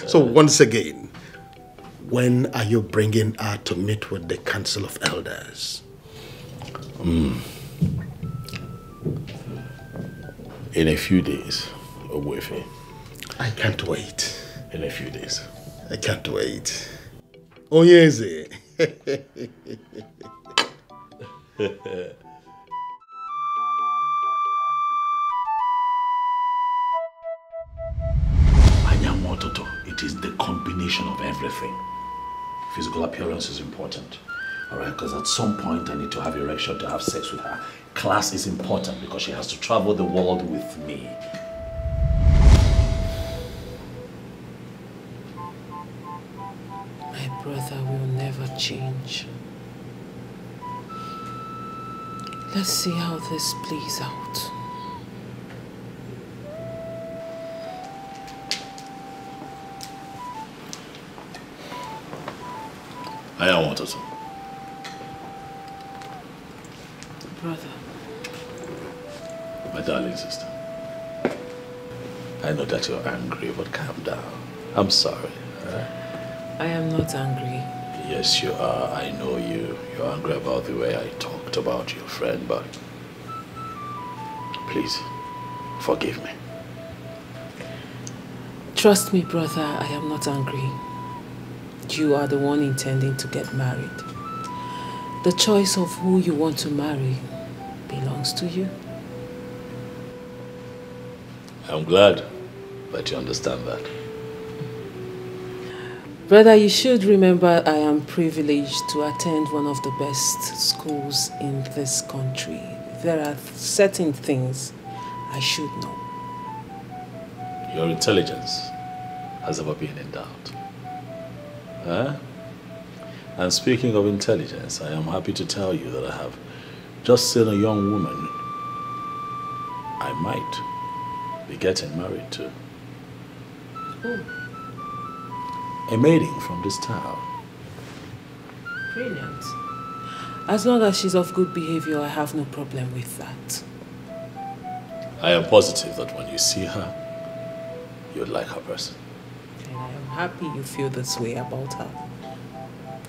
So once again, when are you bringing her to meet with the Council of Elders? In a few days, Owefe. I can't wait. In a few days. I can't wait. Oh, yes. It is the combination of everything. Physical appearance is important. Alright, because at some point I need to have erection to have sex with her. Class is important because she has to travel the world with me. My brother will never change. Let's see how this plays out. I don't want to. Brother. My darling sister. I know that you're angry, but calm down. I'm sorry. I am not angry. Yes, you are. I know you. You're angry about the way I talked about your friend, but please, forgive me. Trust me, brother, I am not angry. You are the one intending to get married. The choice of who you want to marry belongs to you. I'm glad that you understand that. Brother, you should remember I am privileged to attend one of the best schools in this country. There are certain things I should know. Your intelligence has never been in doubt. Huh? And speaking of intelligence, I am happy to tell you that I have just seen a young woman I might be getting married to. Oh. A maiden from this town. Brilliant. As long as she's of good behavior, I have no problem with that. I am positive that when you see her, you'll like her person. And I am happy you feel this way about her.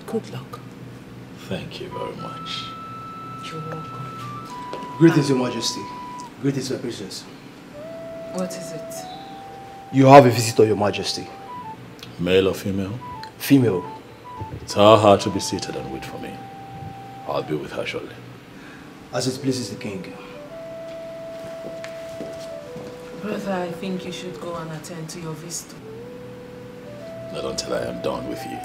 Good luck. Thank you very much. You're welcome. Greetings, Your Majesty. Greetings, my princess. What is it? You have a visitor, Your Majesty. Male or female? Female. Tell her to be seated and wait for me. I'll be with her shortly. As it pleases the king. Brother, I think you should go and attend to your visitor. Not until I am done with you.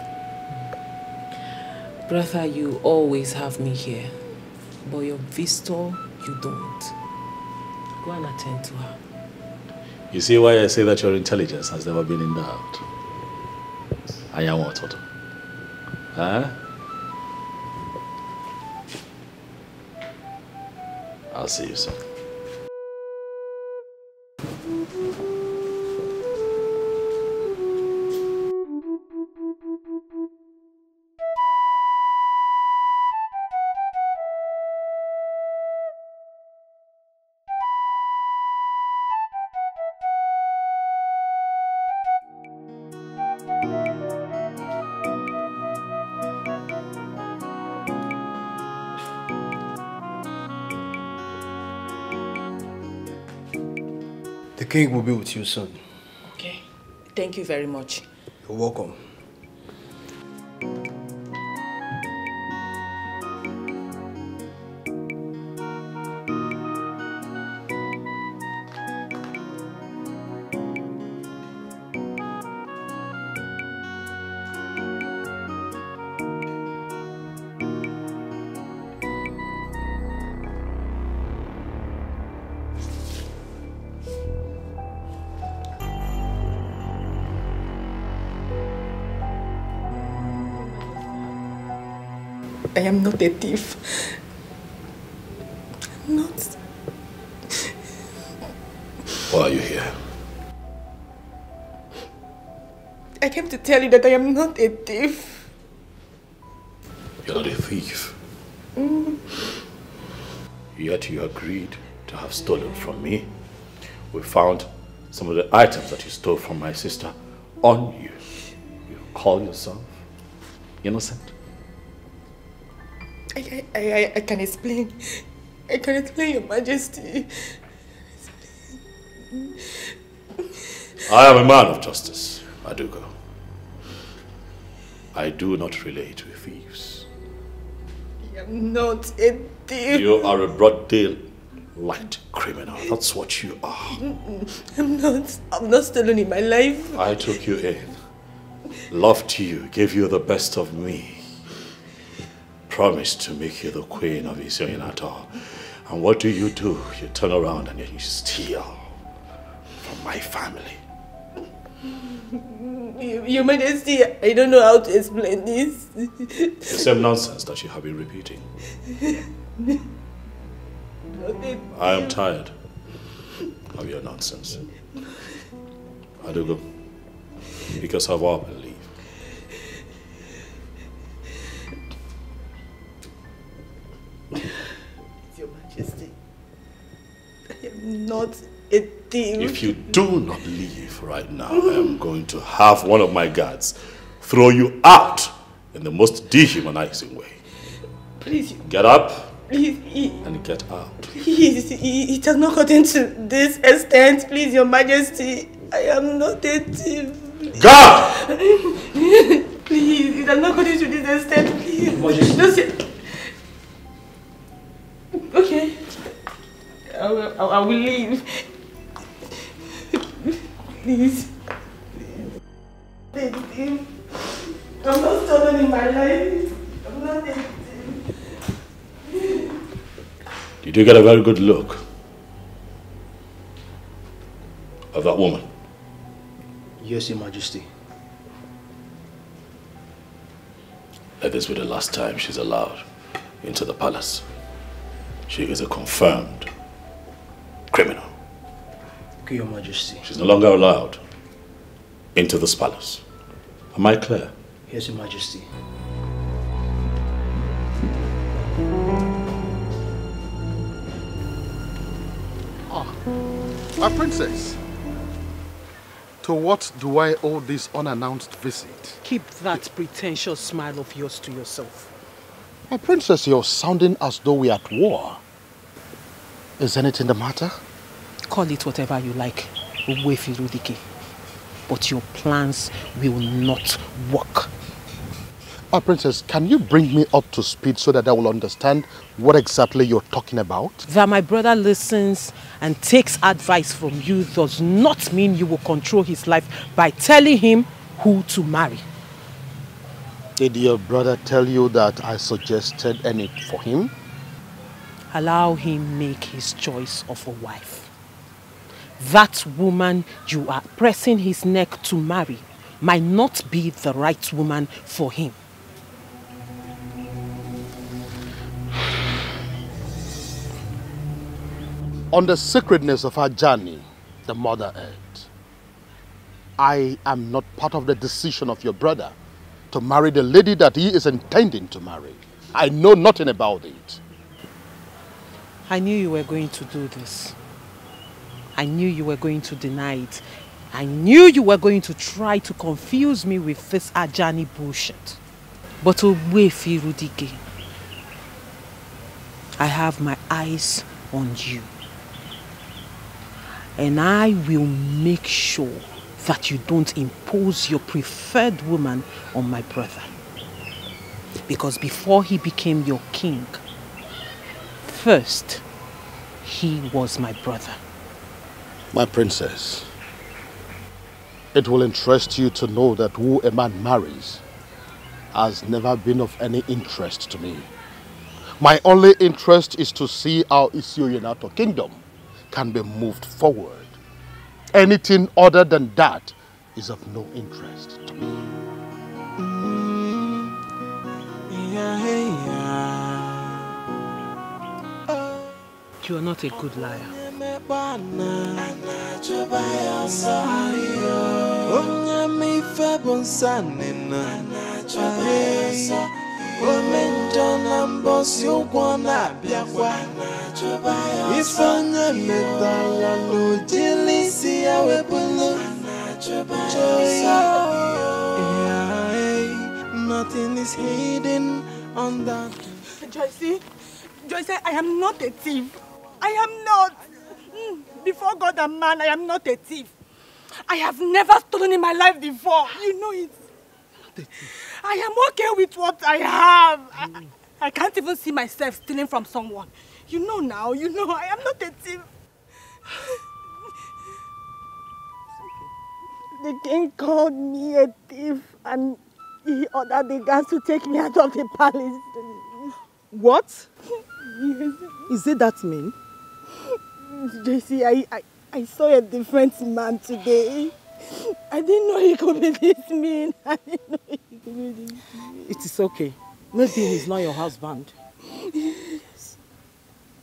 Brother, you always have me here. But your visitor, you don't. Go and attend to her. You see why I say that your intelligence has never been in doubt? I am what? Huh? I'll see you soon. The king will be with you soon. Okay. Thank you very much. You're welcome. I am not a thief. I'm not. Why are you here? I came to tell you that I am not a thief. You're not a thief. Yet you agreed to have stolen from me. We found some of the items that you stole from my sister on you. You call yourself innocent? I can explain. I can explain, Your Majesty. I am a man of justice, Adugo. I do not relate with thieves. I am not a thief. You are a broad daylight criminal. That's what you are. I'm not stolen in my life. I took you in loved you, gave you the best of me, promised to make you the queen of Isioyinato. And what do? You turn around and you steal from my family. Your Majesty, I don't know how to explain this. The same nonsense that you have been repeating. I am tired of your nonsense. Adugo, because of our belief. Your Majesty, I am not a thief. If you do not leave right now, I am going to have one of my guards throw you out in the most dehumanizing way. Please. Get up Please. and get out. Please, it has not gotten to this extent. Please, Your Majesty, I am not a thief. God! Please, it has not gotten to this extent. Please. Just okay. I will leave. Please. Please. I'm not stolen in my life. I'm not a thief. Did you get a very good look of that woman? Yes, Your Majesty. Let this be the last time she's allowed into the palace. She is a confirmed criminal. Okay, Your Majesty. She's no longer allowed into this palace. Am I clear? Yes, Your Majesty. My princess, to what do I owe this unannounced visit? Keep that pretentious smile of yours to yourself. My princess, you're sounding as though we're at war. Is anything the matter? Call it whatever you like, Dikeh. But your plans will not work. My princess, can you bring me up to speed so that I will understand what exactly you're talking about? That my brother listens and takes advice from you does not mean you will control his life by telling him who to marry. Did your brother tell you that I suggested any for him? Allow him make his choice of a wife. That woman you are pressing his neck to marry might not be the right woman for him. On the sacredness of our journey, the Mother Earth, I am not part of the decision of your brother to marry the lady that he is intending to marry. I know nothing about it. I knew you were going to do this. I knew you were going to deny it. I knew you were going to try to confuse me with this Ajani bullshit. But Dikeh, I have my eyes on you. And I will make sure that you don't impose your preferred woman on my brother. Because before he became your king, first, he was my brother. My princess, it will interest you to know that who a man marries has never been of any interest to me. My only interest is to see how Isioyinato kingdom can be moved forward. Anything other than that is of no interest to me. You are not a good liar. Nothing is hidden on that. Joyce, I am not a thief. I am not. Before God and man, I am not a thief. I have never stolen in my life before. You know it. I am okay with what I have. I can't even see myself stealing from someone. You know now, I am not a thief. The king called me a thief and he ordered the guards to take me out of the palace. What? Yes. Is it that mean? JC, I saw a different man today. I didn't know he could be this mean. I didn't know he could be this mean. It is okay. Maybe he's not your husband. Yes.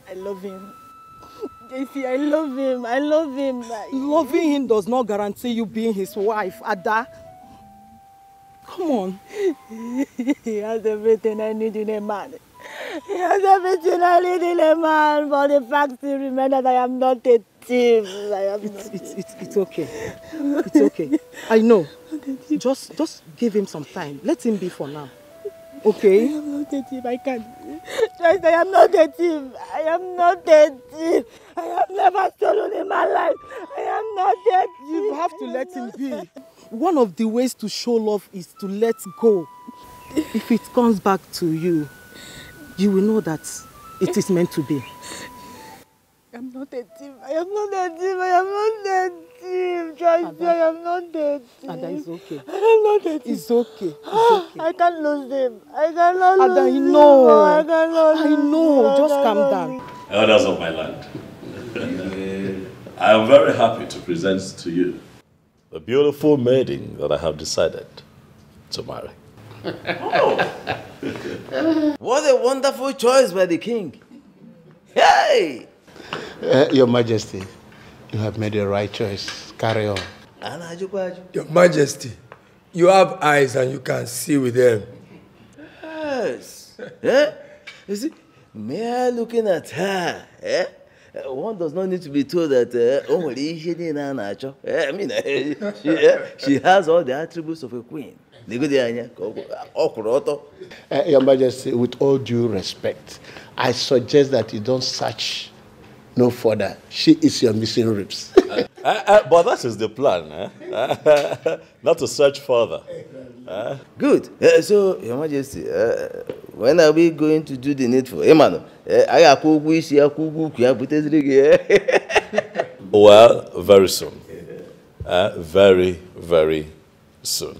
I love him. JC, I love him. I love him. Loving him does not guarantee you being his wife, Ada. Come on. He has everything I need in a man. He has everything I need in a man, but the fact still remains that I am not a thief. It's okay. It's okay. I know. Just give him some time. Let him be for now. Okay? I am not a thief. I can't. Just, I am not a thief. I am not a thief. I have never stolen in my life. I am not a thief. You have to let him be. One of the ways to show love is to let go. If it comes back to you, you will know that it is meant to be. I am not a thief. I am not a thief. I am not a thief. Just I am not a thief. Ada, it's okay. I am not a thief. It's okay. It's okay. I can't lose him. I cannot lose Ada, him. I cannot lose I know. Just calm down. Elders of my land, I am very happy to present to you the beautiful maiden that I have decided to marry. What a wonderful choice by the king. Hey! Your Majesty, you have made the right choice. Carry on. Your Majesty, you have eyes and you can see with them. Yes. Eh? You see, mere looking at her, one does not need to be told that she has all the attributes of a queen. Your Majesty, with all due respect, I suggest that you don't search no further. She is your missing ribs. But that is the plan, not to search further. Good. So, Your Majesty, when are we going to do the needful? Well, very soon. Very, very soon.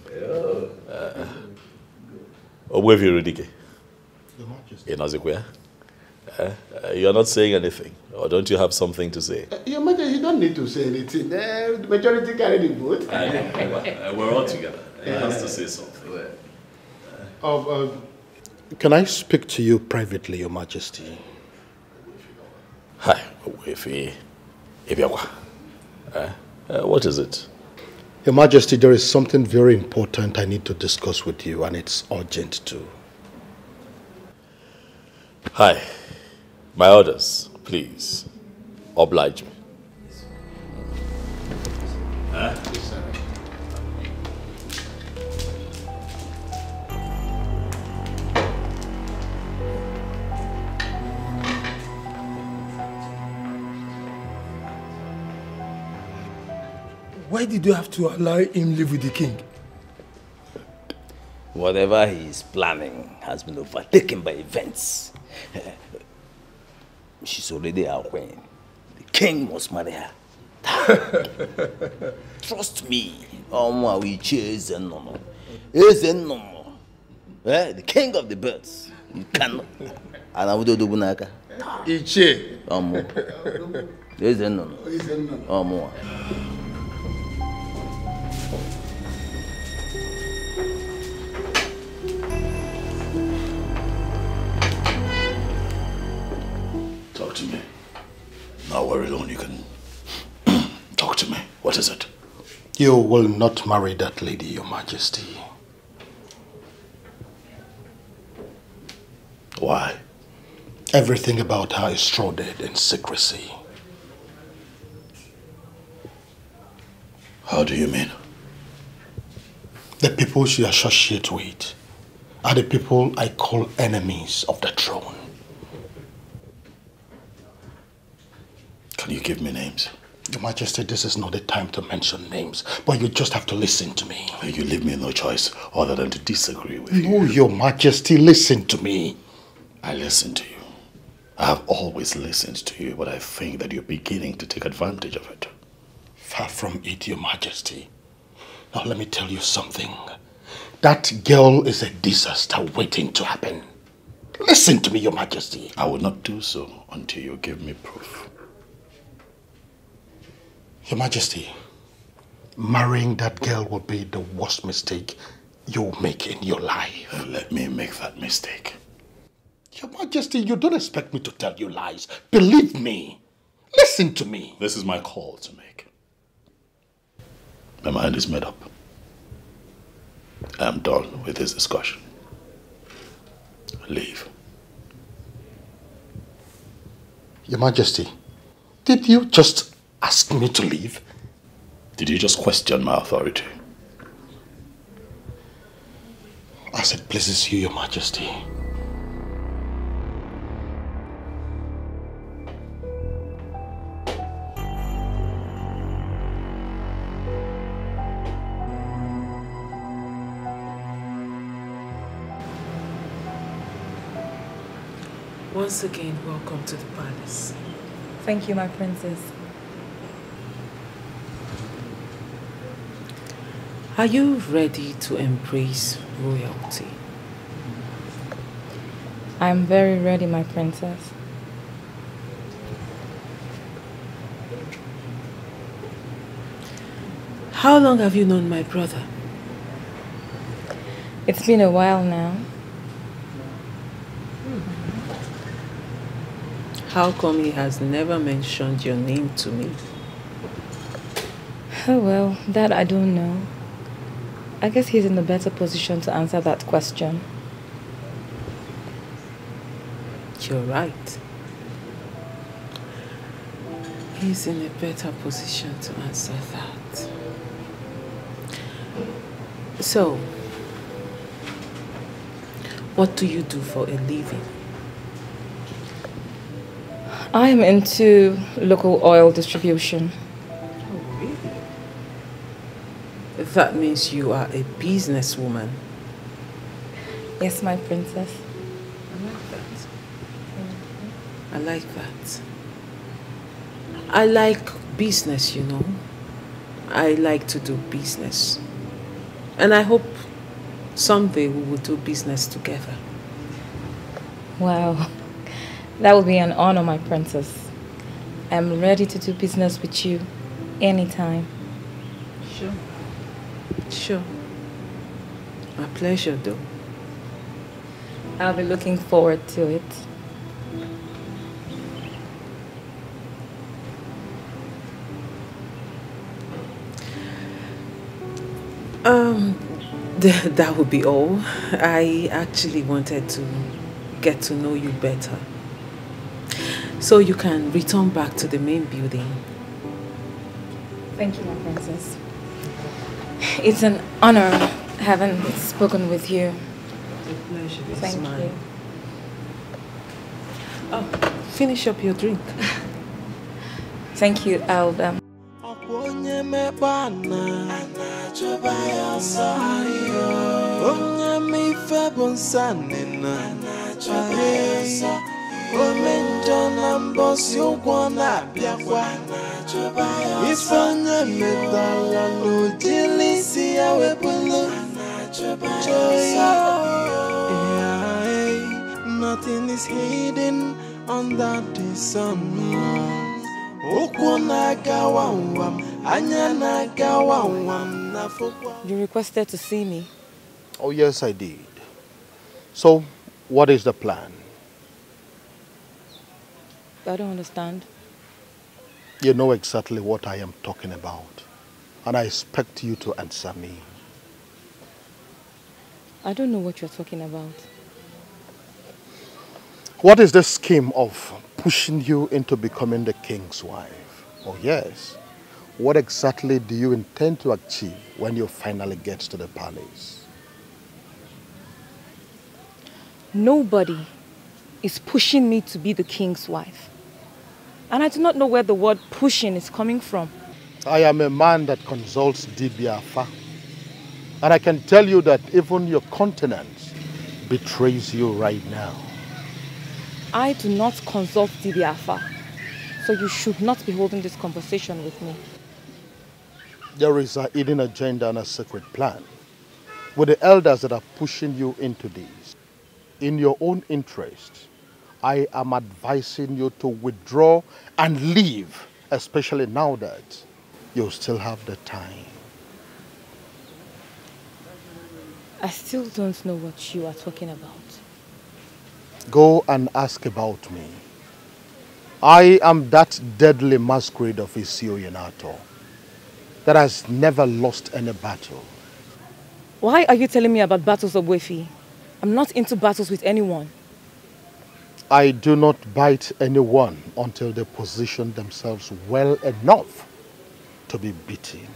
Dikeh. You are not saying anything, or don't you have something to say? Your Majesty, you don't need to say anything. The majority carry the vote. We're all together. He has to say something. Can I speak to you privately, Your Majesty? Hi, what is it? Your Majesty, there is something very important I need to discuss with you, and it's urgent too. Hi, my orders, please. Oblige me. Why did you have to allow him live with the king? Whatever he is planning has been overtaken by events. She's already our queen. The king must marry her. Trust me. We chase and no. The king of the birds. You cannot. And I would do Bunaka. Iche. No. Talk to me. Now we're alone, you can talk to me. What is it? You will not marry that lady, Your Majesty. Why? Everything about her is shrouded in secrecy. How do you mean? The people she associates with are the people I call enemies of the throne. Can you give me names? Your Majesty, this is not the time to mention names, but you just have to listen to me. You leave me no choice other than to disagree with you. No, Your Majesty, listen to me. I listen to you. I have always listened to you, but I think that you're beginning to take advantage of it. Far from it, Your Majesty. Now let me tell you something. That girl is a disaster waiting to happen. Listen to me, Your Majesty. I will not do so until you give me proof. Your Majesty, marrying that girl will be the worst mistake you'll make in your life. Let me make that mistake. Your Majesty, you don't expect me to tell you lies. Believe me. Listen to me. This is my call to make. My mind is made up. I am done with this discussion. Leave. Your Majesty, did you just ask me to leave? Did you just question my authority? As it pleases you, Your Majesty. Once again, welcome to the palace. Thank you, my princess. Are you ready to embrace royalty? I'm very ready, my princess. How long have you known my brother? It's been a while now. How come he has never mentioned your name to me? Oh well, that I don't know. I guess he's in a better position to answer that question. You're right. He's in a better position to answer that. So, what do you do for a living? I'm into local oil distribution. Oh, really? That means you are a businesswoman. Yes, my princess. I like that. I like that. I like business, you know. I like to do business. And I hope someday we will do business together. Wow. That would be an honor, my princess. I'm ready to do business with you anytime. Sure. Sure. My pleasure, though. I'll be looking forward to it. That would be all. I actually wanted to get to know you better, so you can return back to the main building. Thank you, my princess. It's an honor having spoken with you. The pleasure is Thank mine. you. Oh, finish up your drink. Thank you, I'll Nothing is hidden under the sun. You requested to see me. Oh, yes, I did. So, what is the plan? I don't understand. You know exactly what I am talking about, and I expect you to answer me. I don't know what you're talking about. What is the scheme of pushing you into becoming the king's wife? Oh, yes. What exactly do you intend to achieve when you finally get to the palace? Nobody is pushing me to be the king's wife. And I do not know where the word pushing is coming from. I am a man that consults Dibiafa. And I can tell you that even your continence betrays you right now. I do not consult Dibiafa. So you should not be holding this conversation with me. There is a hidden agenda and a secret plan with the elders that are pushing you into this. In your own interest, I am advising you to withdraw and leave, especially now that you still have the time. I still don't know what you are talking about. Go and ask about me. I am that deadly masquerade of Isio Yenato that has never lost any battle. Why are you telling me about battles of Wefi? I'm not into battles with anyone. I do not bite anyone until they position themselves well enough to be beaten.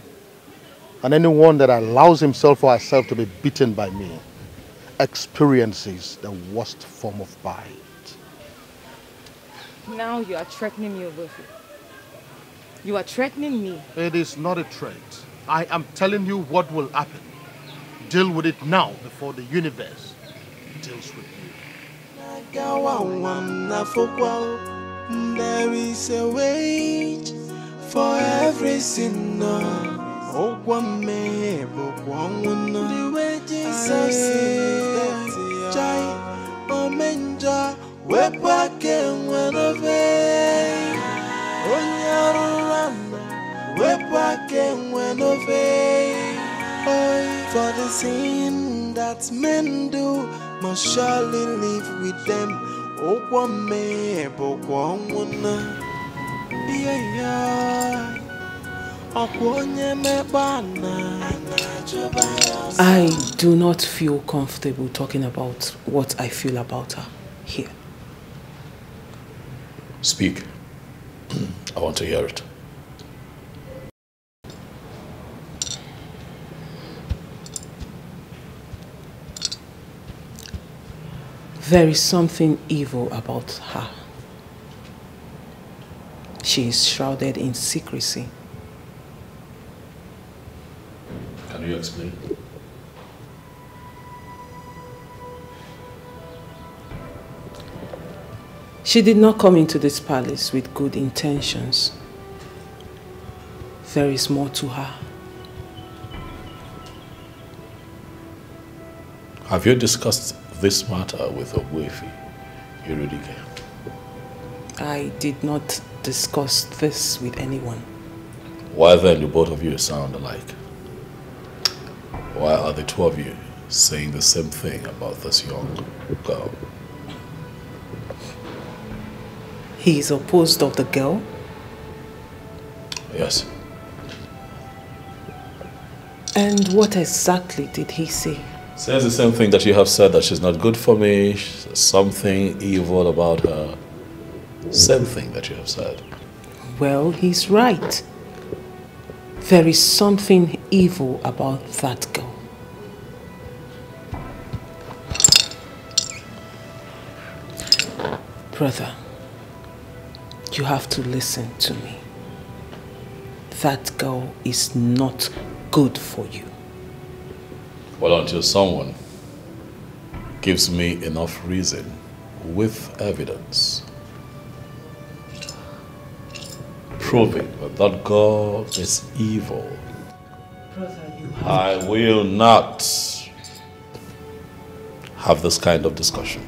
And anyone that allows himself or herself to be beaten by me experiences the worst form of bite. Now you are threatening me, Wefi. You are threatening me. It is not a threat. I am telling you what will happen. Deal with it now before the universe deals with you. There is a wage for every sinner. Oh, one may, but one the wages of sin. Jai, oh, menja, we're back and when of it. Oh, we're back and when of it. Oh, for the sin that men do must surely live with them. Oh, one may, but one yeah. I do not feel comfortable talking about what I feel about her here. Speak. I want to hear it. There is something evil about her. She is shrouded in secrecy. Can you explain? She did not come into this palace with good intentions. There is more to her. Have you discussed this matter with Ogbuefi, Dikeh? I did not discuss this with anyone. Why then do both of you sound alike? Why are the two of you saying the same thing about this young girl? He is opposed of the girl? Yes. And what exactly did he say? Says the same thing that you have said, that she's not good for me, something evil about her. Same thing that you have said. Well, he's right. There is something evil about that girl. Brother, you have to listen to me. That girl is not good for you. Well, until someone gives me enough reason with evidence proving that that girl is evil, Brother, I will not have this kind of discussion.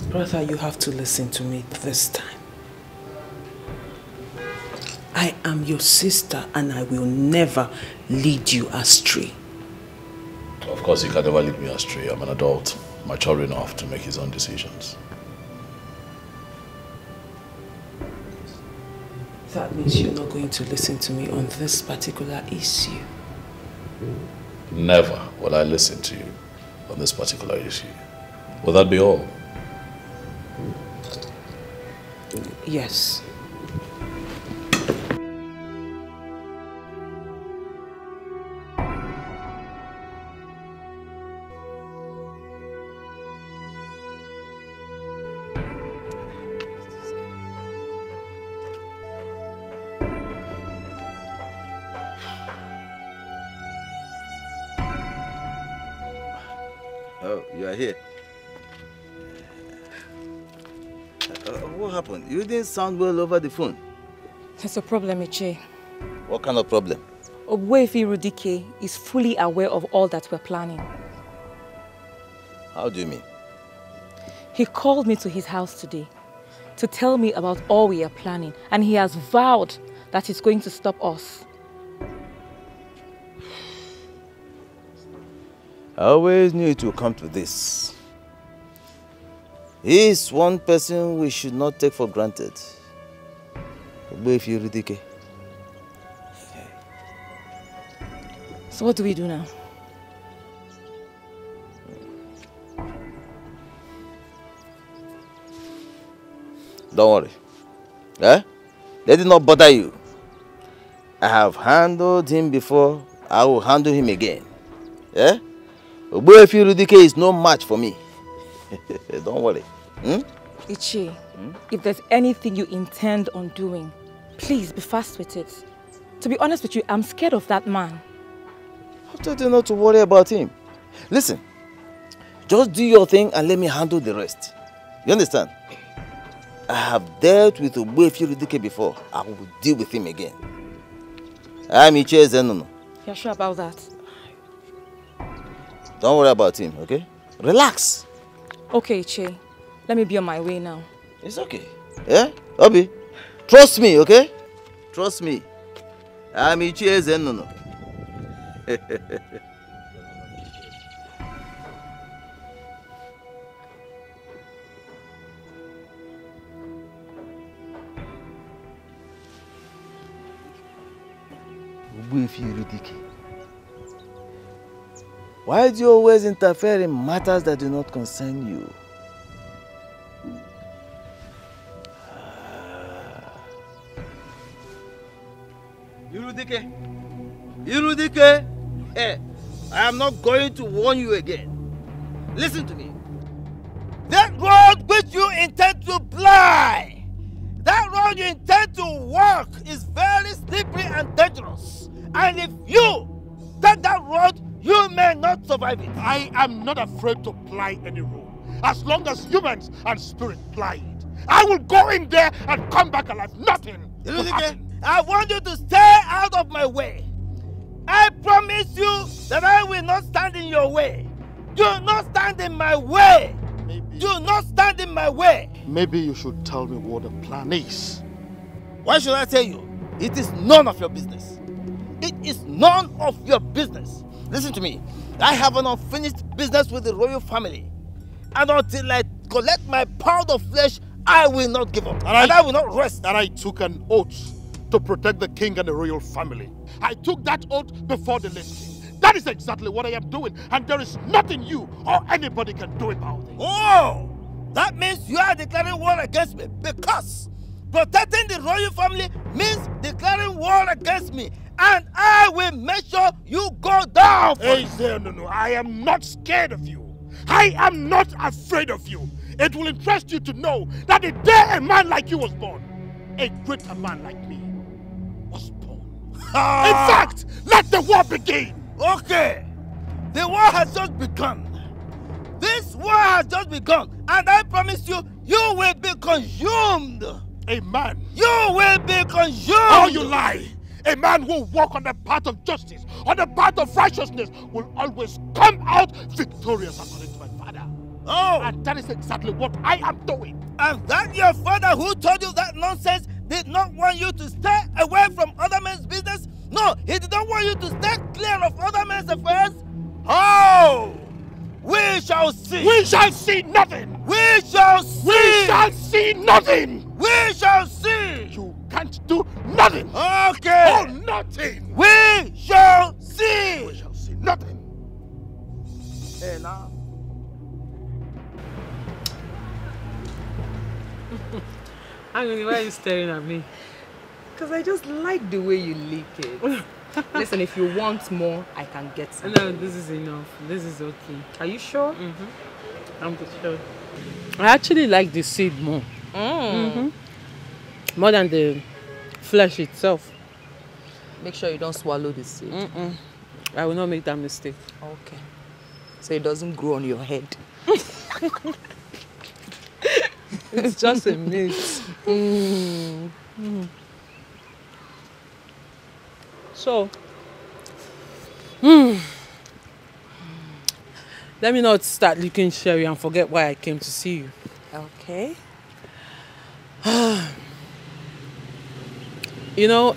Brother, you have to listen to me this time. I am your sister and I will never lead you astray. Of course, you can never lead me astray. I'm an adult, mature enough to make his own decisions. That means you're not going to listen to me on this particular issue. Never will I listen to you on this particular issue. Will that be all? Yes. Oh, you are here. What happened? You didn't sound well over the phone. There's a problem, Iche. What kind of problem? Ogbuefi Dikeh is fully aware of all that we're planning. How do you mean? He called me to his house today to tell me about all we are planning, and he has vowed that he's going to stop us. I always knew it would come to this. He is one person we should not take for granted. Ogbuefi Dikeh. So what do we do now? Don't worry. Eh? Let it not bother you. I have handled him before. I will handle him again. Eh? Ogbuefi Dikeh is no match for me. Don't worry. Ichie, if there's anything you intend on doing, please be fast with it. To be honest with you, I'm scared of that man. I told you not to worry about him. Listen, just do your thing and let me handle the rest. You understand? I have dealt with Ogbuefi Dikeh before. I will deal with him again. I'm Ichie Zenono. You're sure about that? Don't worry about him, okay? Relax. Okay, Ichie. Let me be on my way now. It's okay. Yeah? Obi, trust me, okay? Trust me. I'm Ichie Zenono. Ogbuefi Dikeh. Why do you always interfere in matters that do not concern you? Dikeh, I am not going to warn you again. Listen to me. That road which you intend to ply, that road you intend to walk is very slippery and dangerous. And if you take that road, you may not survive it. I am not afraid to ply any road, as long as humans and spirit ply it. I will go in there and come back alive. Nothing will happen. I want you to stay out of my way. I promise you that I will not stand in your way. Do not stand in my way. Do not stand in my way. Maybe you should tell me what the plan is. Why should I tell you? It is none of your business. It is none of your business. Listen to me. I have an unfinished business with the royal family. And until I collect my pound of flesh, I will not give up. And I will not rest. And I took an oath to protect the king and the royal family. I took that oath before the listing. That is exactly what I am doing. And there is nothing you or anybody can do about it. Oh! That means you are declaring war against me, because protecting the royal family means declaring war against me. And I will make sure you go down. Hey, no. I am not scared of you. I am not afraid of you. It will interest you to know that the day a man like you was born, a greater man like me was born. In fact, let the war begin. Okay. The war has just begun. This war has just begun. And I promise you, you will be consumed. A man. You will be consumed. Oh, you lie. A man who walk on the path of justice, on the path of righteousness, will always come out victorious according to my father. Oh! And that is exactly what I am doing. And that your father who told you that nonsense did not want you to stay away from other men's business? No, he did not want you to stay clear of other men's affairs? Oh! We shall see. We shall see nothing. We shall see. We shall see nothing. We shall see. You can't do nothing. Okay. Oh, nothing. We shall see. We shall see nothing. Hey, now. Angry, why are you staring at me? Because I just like the way you lick it. Listen, if you want more, I can get some. No, this is enough. This is okay. Are you sure? I'm sure. I actually like the seed more. More than the flesh itself. Make sure you don't swallow the seed. I will not make that mistake. Okay. So it doesn't grow on your head. It's just a myth. So, let me not start looking sherry and forget why I came to see you. Okay. You know,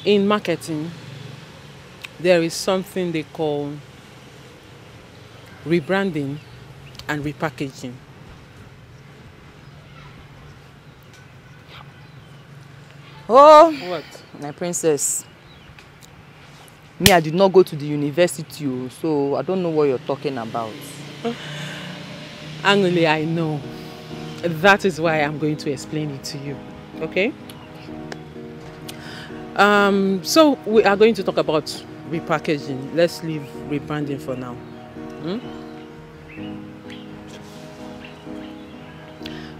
in marketing, there is something they call rebranding and repackaging. Oh, what? My princess. Me, I did not go to the university, so I don't know what you're talking about. Angole, I know. That is why I'm going to explain it to you. Okay? So we are going to talk about repackaging. Let's leave rebranding for now.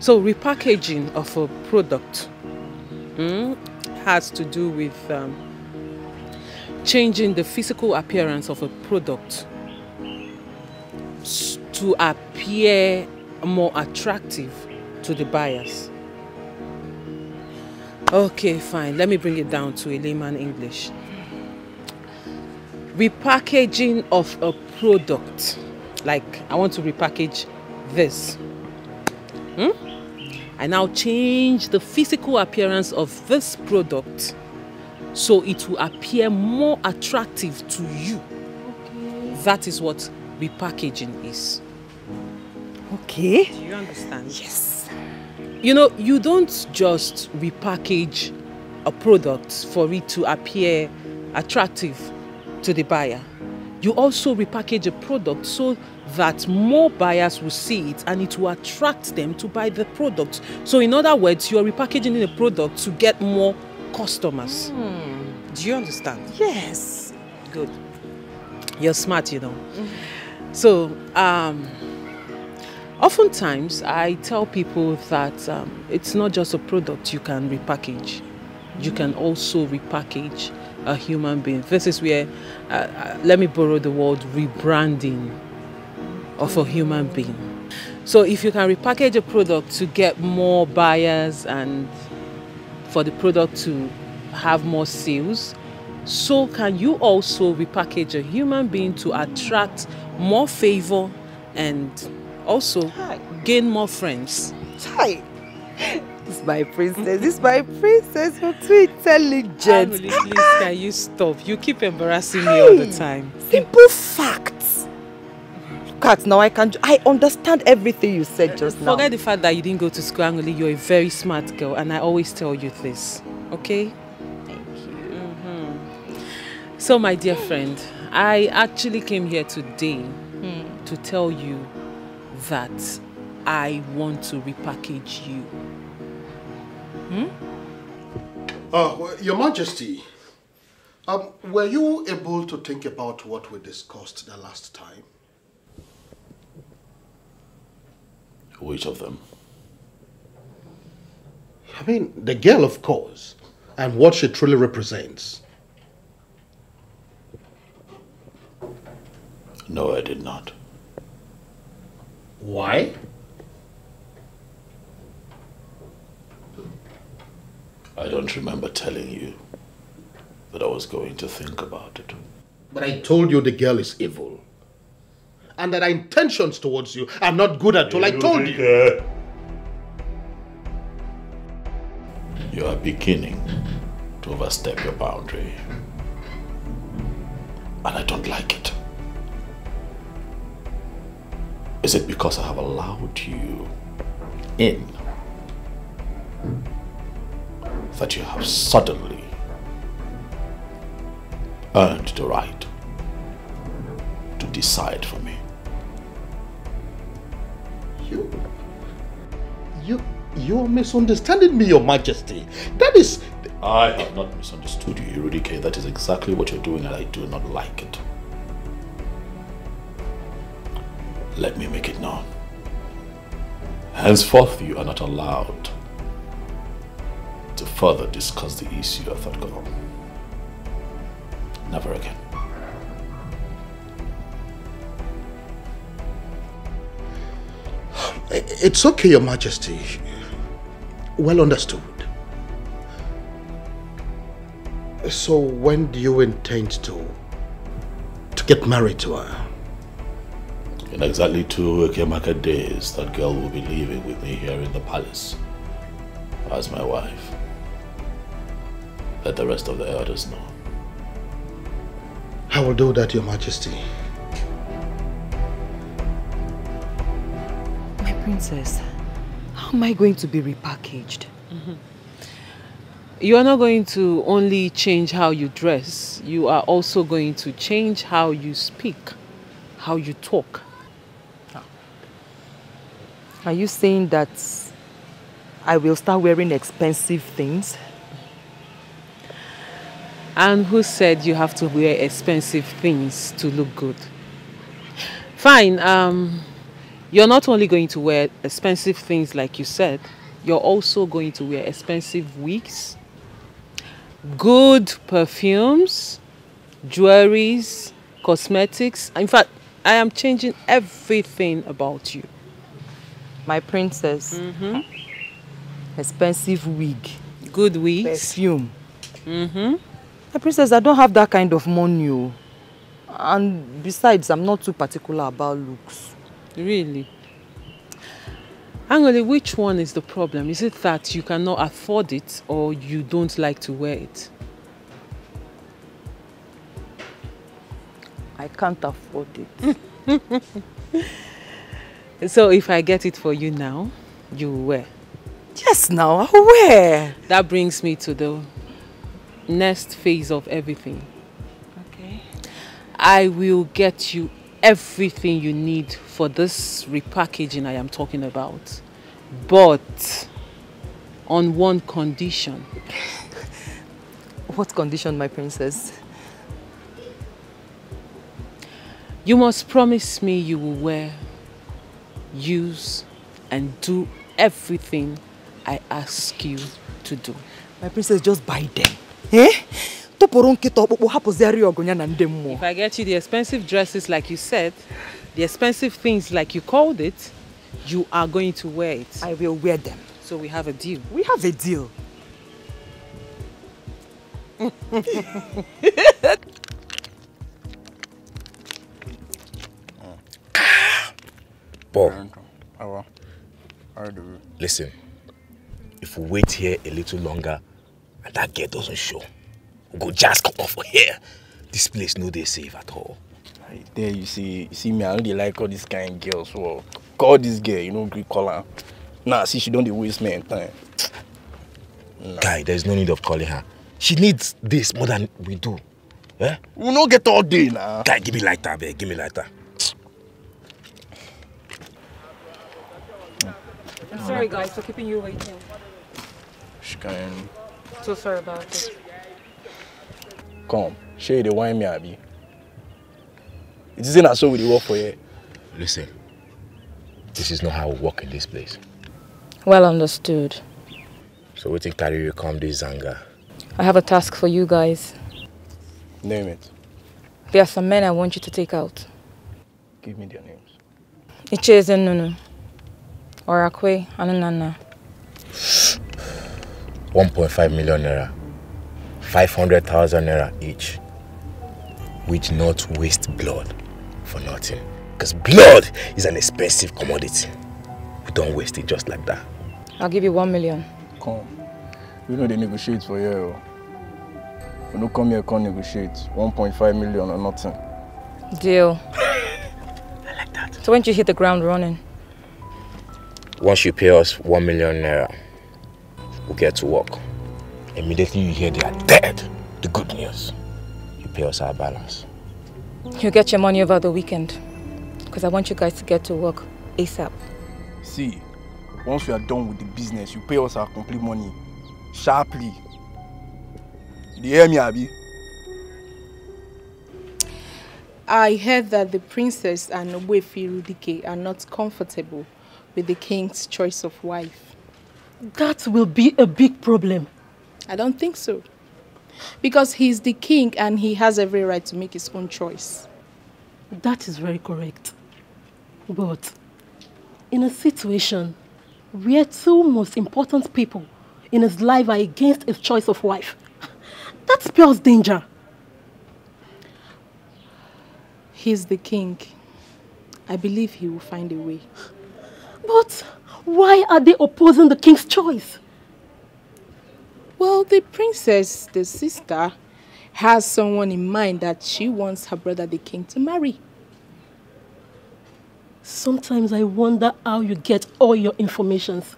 So repackaging of a product has to do with changing the physical appearance of a product to appear more attractive to the buyers. Okay, fine. Let me bring it down to a layman English. Repackaging of a product. Like, I want to repackage this. I now change the physical appearance of this product so it will appear more attractive to you. Okay. That is what repackaging is. Okay. Do you understand? Yes. You know, you don't just repackage a product for it to appear attractive to the buyer. You also repackage a product so that more buyers will see it and it will attract them to buy the product. So in other words, you are repackaging a product to get more customers. Do you understand? Yes. Good. You're smart, you know. So, oftentimes I tell people that it's not just a product you can repackage. You can also repackage a human being. This is where, let me borrow the word rebranding of a human being. So if you can repackage a product to get more buyers and for the product to have more sales, so can you also repackage a human being to attract more favor and also gain more friends. Hi. This is my princess. This is my princess. You're too intelligent. Emily, please, can you stop? You keep embarrassing me all the time. Simple facts. Look at now, I understand everything you said just now. Forget the fact that you didn't go to school, Angoli. You're a very smart girl, and I always tell you this. Okay? Thank you. So, my dear friend, I actually came here today to tell you that I want to repackage you. Your Majesty, were you able to think about what we discussed the last time? Which of them? I mean, the girl, of course, and what she truly represents. No, I did not. Why? I don't remember telling you that I was going to think about it. But I told you the girl is evil. And that our intentions towards you are not good at all. I told you. You are beginning to overstep your boundary. And I don't like it. Is it because I have allowed you in that you have suddenly earned the right to decide for me? You're misunderstanding me, Your Majesty. That is... I have not misunderstood you, Dikeh. That is exactly what you're doing and I do not like it. Let me make it known. Henceforth, you are not allowed to further discuss the issue of that girl. Never again. It's okay, Your Majesty. Well understood. So when do you intend to get married to her? In exactly 2 Ekemaka days, that girl will be living with me here in the palace as my wife. Let the rest of the elders know. I will do that, Your Majesty. My princess, how am I going to be repackaged? You are not going to only change how you dress, you are also going to change how you speak, how you talk. Are you saying that I will start wearing expensive things? And who said you have to wear expensive things to look good? Fine, you're not only going to wear expensive things like you said, you're also going to wear expensive wigs, good perfumes, jewelries, cosmetics. In fact, I am changing everything about you. My princess. Expensive wig. Good wigs. Perfume. My princess, I don't have that kind of money. And besides, I'm not too particular about looks. Really? Angole, which one is the problem? Is it that you cannot afford it or you don't like to wear it? I can't afford it. So if I get it for you now, you will wear? Yes, now I'll wear. That brings me to the next phase of everything. Okay. I will get you everything you need for this repackaging I am talking about. But on one condition. What condition, my princess? You must promise me you will wear, use, and do everything I ask you to do. My princess, just buy them. Eh? If I get you the expensive dresses like you said, the expensive things like you called it, you are going to wear it. I will wear them. So we have a deal. We have a deal. Bob, listen, if we wait here a little longer and that girl doesn't show, we'll go just come off here. This place no dey safe at all. Right there, you see me, I don't dey like all these kind of girls. So call this girl, you know, Greek call her. Nah, see, she don't dey waste me time. Nah. Guy, there's no need of calling her. She needs this more than we do. Eh? We don't get all day now. Guy, give me lighter, babe. Give me lighter. I'm sorry, guys, for keeping you waiting. So sorry about it. Come, show you the wine me, Abby. It isn't a show with the work for you. Listen, this is not how we work in this place. Well understood. So we think carry you come this Zanga. I have a task for you guys. Name it. There are some men I want you to take out. Give me their names. Icheze Nunu, Orakwe, Anunana. 1.5 million naira. 500,000 naira each. Which not waste blood for nothing. Because blood is an expensive commodity. We don't waste it just like that. I'll give you 1 million. Come. We know they negotiate for you. We don't come here come negotiate. 1.5 million or nothing. Deal. I like that. So when you hit the ground running? Once you pay us 1 million naira, we'll get to work. Immediately you hear they are dead. The good news. You pay us our balance. You get your money over the weekend. Because I want you guys to get to work ASAP. See, once we are done with the business, you pay us our complete money. Sharply. You hear me, Abby? I heard that the princess and Wefiru Dikeh are not comfortable with the king's choice of wife. That will be a big problem. I don't think so. Because he's the king and he has every right to make his own choice. That is very correct. But in a situation where two most important people in his life are against his choice of wife, That spells danger. He's the king. I believe he will find a way. But why are they opposing the king's choice? Well, the princess, the sister, has someone in mind that she wants her brother the king to marry. Sometimes I wonder how you get all your informations.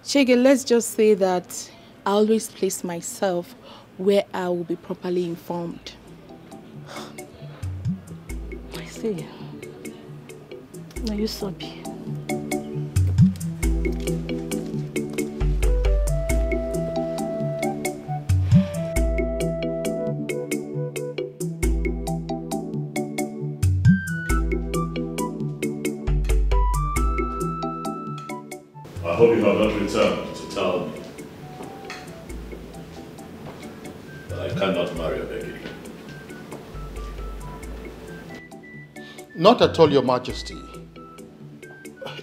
Chege, let's just say that I always place myself where I will be properly informed. I see. Now you sabi. I hope you have not returned to tell me that I cannot marry Obegiri. Not at all, Your Majesty.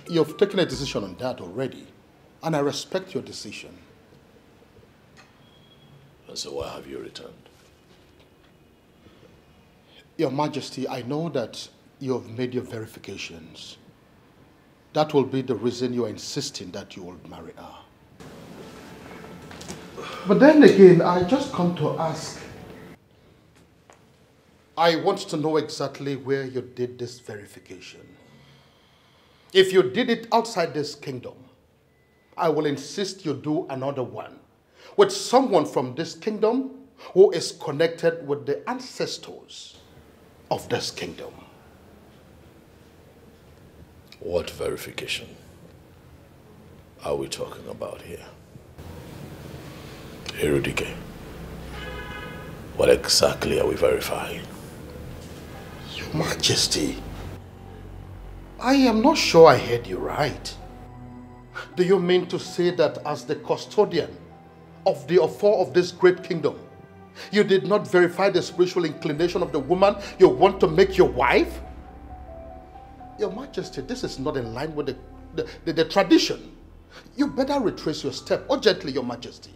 You've taken a decision on that already, and I respect your decision. And so why have you returned? Your Majesty, I know that you have made your verifications. That will be the reason you are insisting that you will marry her. But then again, I just come to ask. I want to know exactly where you did this verification. If you did it outside this kingdom, I will insist you do another one with someone from this kingdom who is connected with the ancestors of this kingdom. What verification are we talking about here? Dikeh, what exactly are we verifying? Your Majesty, I am not sure I heard you right. Do you mean to say that as the custodian of the affair of this great kingdom, you did not verify the spiritual inclination of the woman you want to make your wife? Your Majesty, this is not in line with the tradition. You better retrace your step urgently, Your Majesty.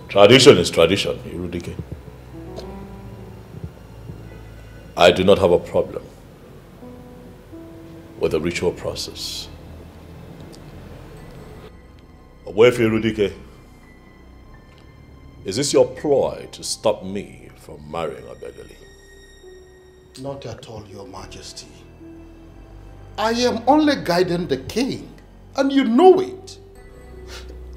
Tradition is tradition, Dikeh. I do not have a problem with the ritual process. Wait, Dikeh. Is this your ploy to stop me from marrying Obegiri? Not at all, Your Majesty. I am only guiding the king, and you know it.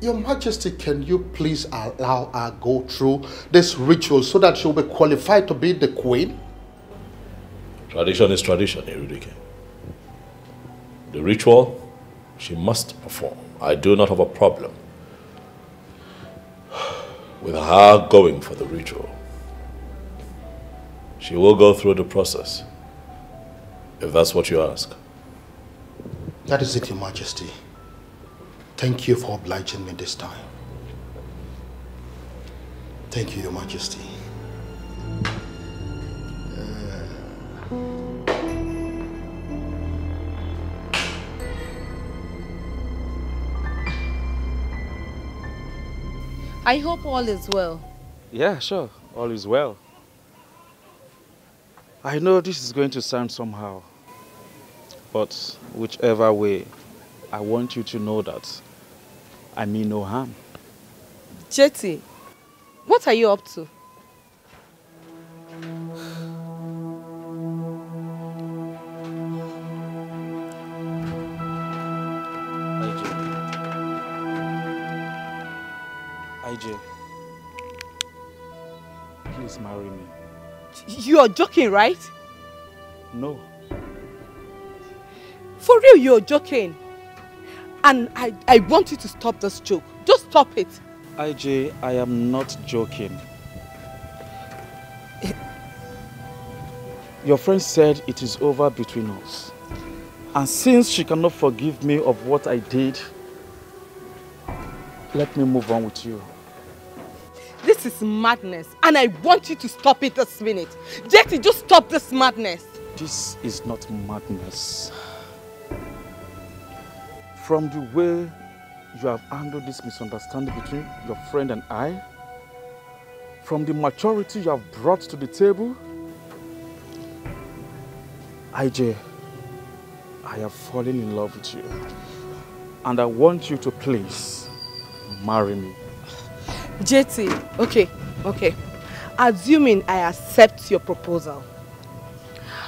Your Majesty, can you please allow her go through this ritual so that she'll be qualified to be the queen? Tradition is tradition, Dikeh. The ritual, she must perform. I do not have a problem with her going for the ritual. She will go through the process, if that's what you ask. That is it, Your Majesty. Thank you for obliging me this time. Thank you, Your Majesty. I hope all is well. Yeah, sure. All is well. I know this is going to sound somehow, but whichever way, I want you to know that I mean no harm. Jetty, what are you up to? IJ, please marry me. You're joking, right? No. For real, you're joking. And I want you to stop this joke. Just stop it. IJ, I am not joking. Your friend said it is over between us. And since she cannot forgive me of what I did, let me move on with you. This is madness, and I want you to stop it this minute. Jetty, just stop this madness. This is not madness. From the way you have handled this misunderstanding between your friend and I, from the maturity you have brought to the table. IJ, I have fallen in love with you, and I want you to please marry me. JT, okay. Assuming I accept your proposal,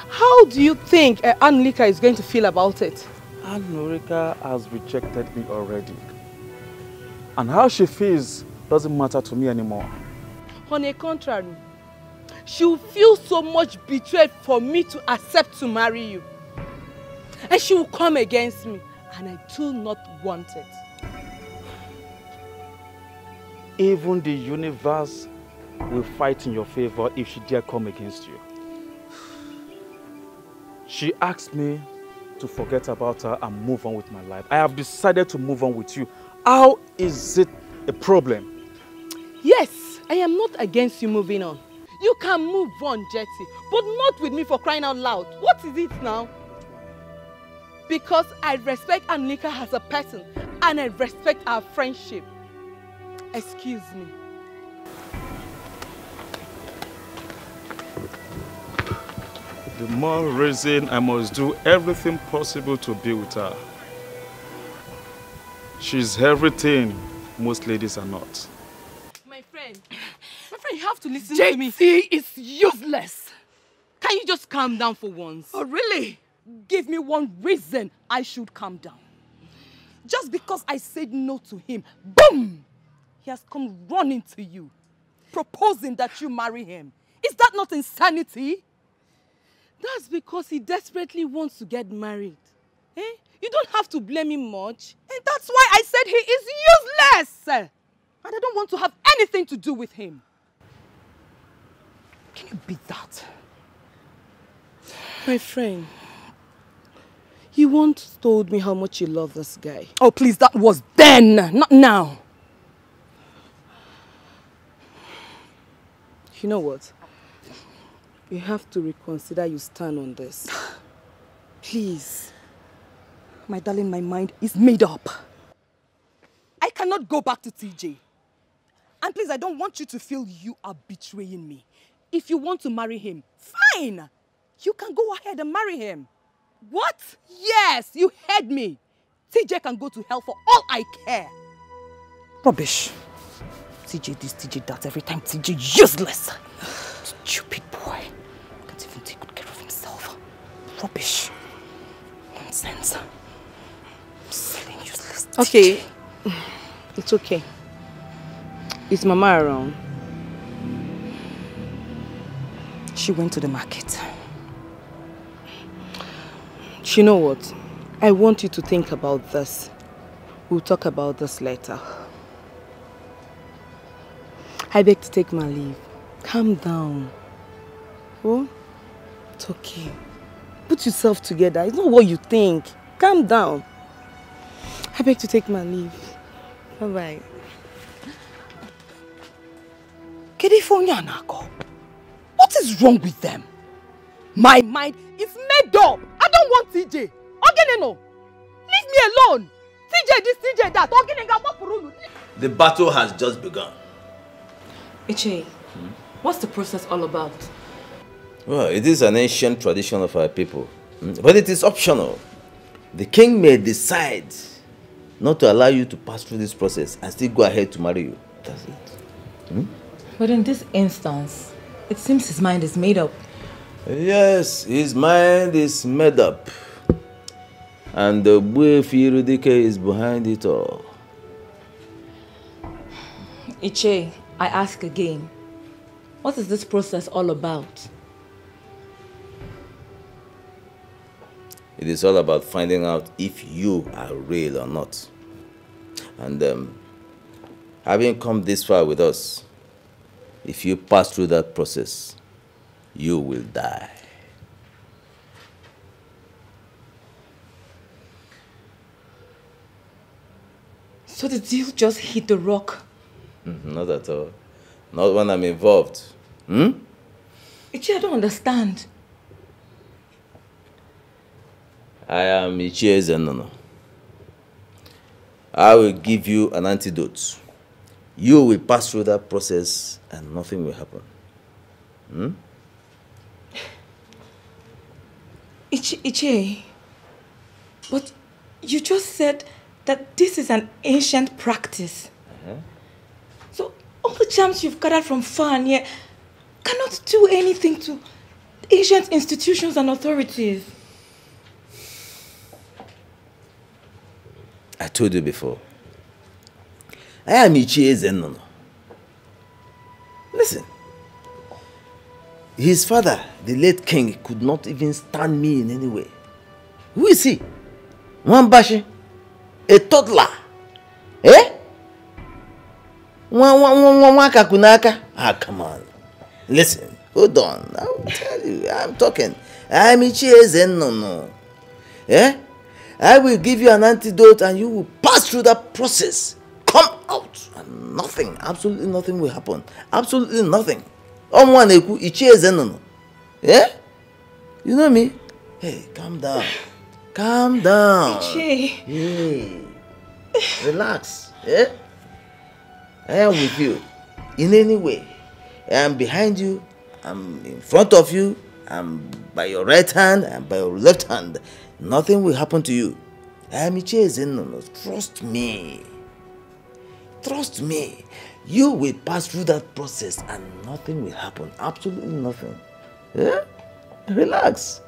how do you think Anulika is going to feel about it? Anulika has rejected me already. And how she feels doesn't matter to me anymore. On the contrary, she will feel so much betrayed for me to accept to marry you. And she will come against me, and I do not want it. Even the universe will fight in your favor if she dare come against you. She asked me to forget about her and move on with my life. I have decided to move on with you. How is it a problem? Yes, I am not against you moving on. You can move on, Jetty, but not with me, for crying out loud. What is it now? Because I respect Anulika as a person, and I respect our friendship. Excuse me. The more reason I must do everything possible to be with her. She's everything most ladies are not. My friend, you have to listen to me. JT is useless. Can you just calm down for once? Oh, really? Give me one reason I should calm down. Just because I said no to him, boom! He has come running to you, proposing that you marry him. Is that not insanity? That's because he desperately wants to get married. Eh? You don't have to blame him much. And that's why I said he is useless. And I don't want to have anything to do with him. Can you beat that? My friend, you once told me how much you love this guy. Oh, please, that was then, not now. You know what? You have to reconsider your stand on this. Please. My darling, my mind is made up. I cannot go back to TJ. And please, I don't want you to feel you are betraying me. If you want to marry him, fine. You can go ahead and marry him. What? Yes, you heard me. TJ can go to hell for all I care. Rubbish. TJ this, TJ that, every time TJ useless. Stupid boy. Can't even take good care of himself. Rubbish. Nonsense. Silly, useless TJ. Okay. It's okay. Is Mama around? She went to the market. You know what? I want you to think about this. We'll talk about this later. I beg to take my leave. Calm down. Oh? It's okay. Put yourself together. It's not what you think. Calm down. I beg to take my leave. Bye-bye. What is wrong with them? My mind is made up. I don't want TJ. Leave me alone. TJ this, TJ that. The battle has just begun. Iche, what's the process all about? Well, it is an ancient tradition of our people, but it is optional. The king may decide not to allow you to pass through this process and still go ahead to marry you. That's it. But in this instance, it seems his mind is made up. Yes, his mind is made up. And the Dikeh is behind it all. Iche, I ask again, what is this process all about? It is all about finding out if you are real or not. And having come this far with us, if you pass through that process, you will die. So the deal just hit the rock? Not at all. Not when I'm involved. Ichi, I don't understand. I am Ichie Zenono. I will give you an antidote. You will pass through that process and nothing will happen. Hmm? Ichie, but you just said that this is an ancient practice. So all the charms you've gathered from far and near cannot do anything to ancient institutions and authorities. I told you before. I am Ichie Zenono. Listen. His father, the late king, could not even stand me in any way. Who is he? Mwambashi? A toddler? Eh? Wakakunaka? Ah, come on. Listen, hold on. I will tell you. I'm talking. I'm Ichie Zenono. Eh? I will give you an antidote and you will pass through that process. Come out and nothing, absolutely nothing will happen. Absolutely nothing. Ichie Zenono. Yeah? You know me? Hey, calm down. Calm down. Ichie. Hey. Relax. Yeah? I am with you. In any way. I am behind you. I'm in front of you. I'm by your right hand and by your left hand. Nothing will happen to you. I am Ichie Zenono. Trust me. Trust me. You will pass through that process and nothing will happen. Absolutely nothing. Yeah? Relax.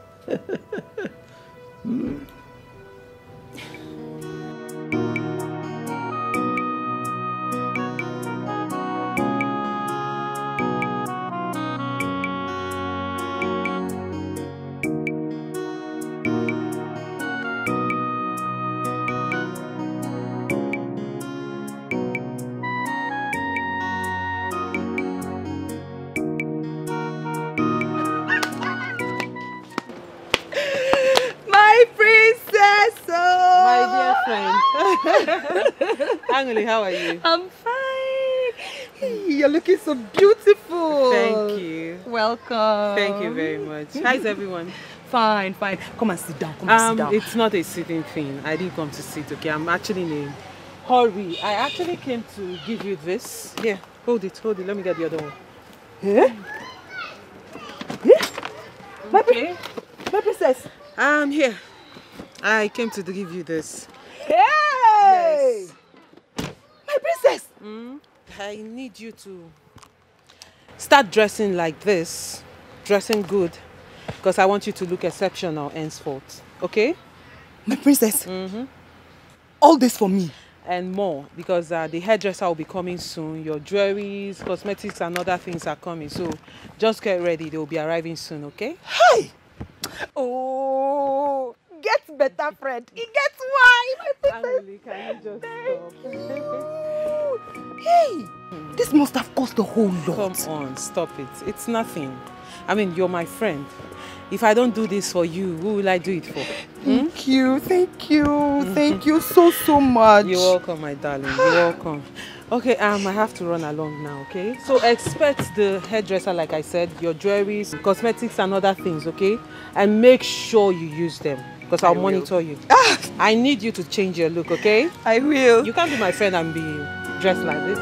Angeli, how are you? I'm fine. You're looking so beautiful. Thank you. Welcome. Thank you very much. How's everyone? Fine, fine. Come and sit down. Come and sit down. It's not a sitting thing. I didn't come to sit, okay? I'm actually in a hurry. I actually came to give you this. Here, hold it. Let me get the other one. Yeah? Yeah? Okay. My princess. Here. I came to give you this. Hey! Yes. My princess! I need you to start dressing like this. Dressing good. Because I want you to look exceptional henceforth. Okay? My princess? All this for me? And more. Because the hairdresser will be coming soon. Your jewelries, cosmetics and other things are coming. So just get ready. They will be arriving soon, okay? Hey! Oh! Get better, friend. It gets why, my princess. Angeli, can you just stop? Hey, this must have cost a whole lot. Come on, stop it. It's nothing. I mean, you're my friend. If I don't do this for you, who will I do it for? Thank you, thank you, thank you so much. You're welcome, my darling. You're welcome. Okay, I have to run along now, okay? So expect the hairdresser, like I said, your jewelries, cosmetics and other things, okay? And make sure you use them. Because I'll monitor you. I need you to change your look, okay? I will. You can't be my friend and be dressed like this.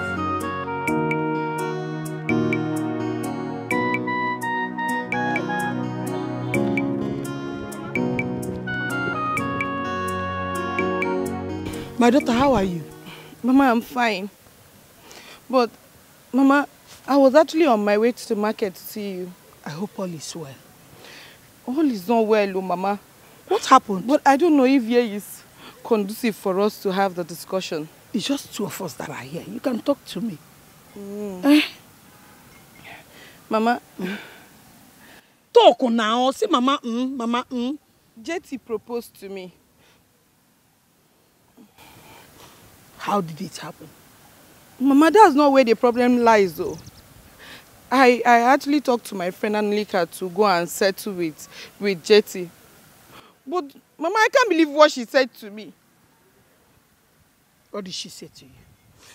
My daughter, how are you? Mama, I'm fine. But, Mama, I was actually on my way to the market to see you. I hope all is well. All is not well, Mama. What happened? But I don't know if here is conducive for us to have the discussion. It's just two of us that are here. You can talk to me. Mama. Talk now. Say Mama. Mama. Jetty proposed to me. How did it happen? Mama, that's not where the problem lies, though. I actually talked to my friend Anlika to go and settle with Jetty. But, Mama, I can't believe what she said to me. What did she say to you?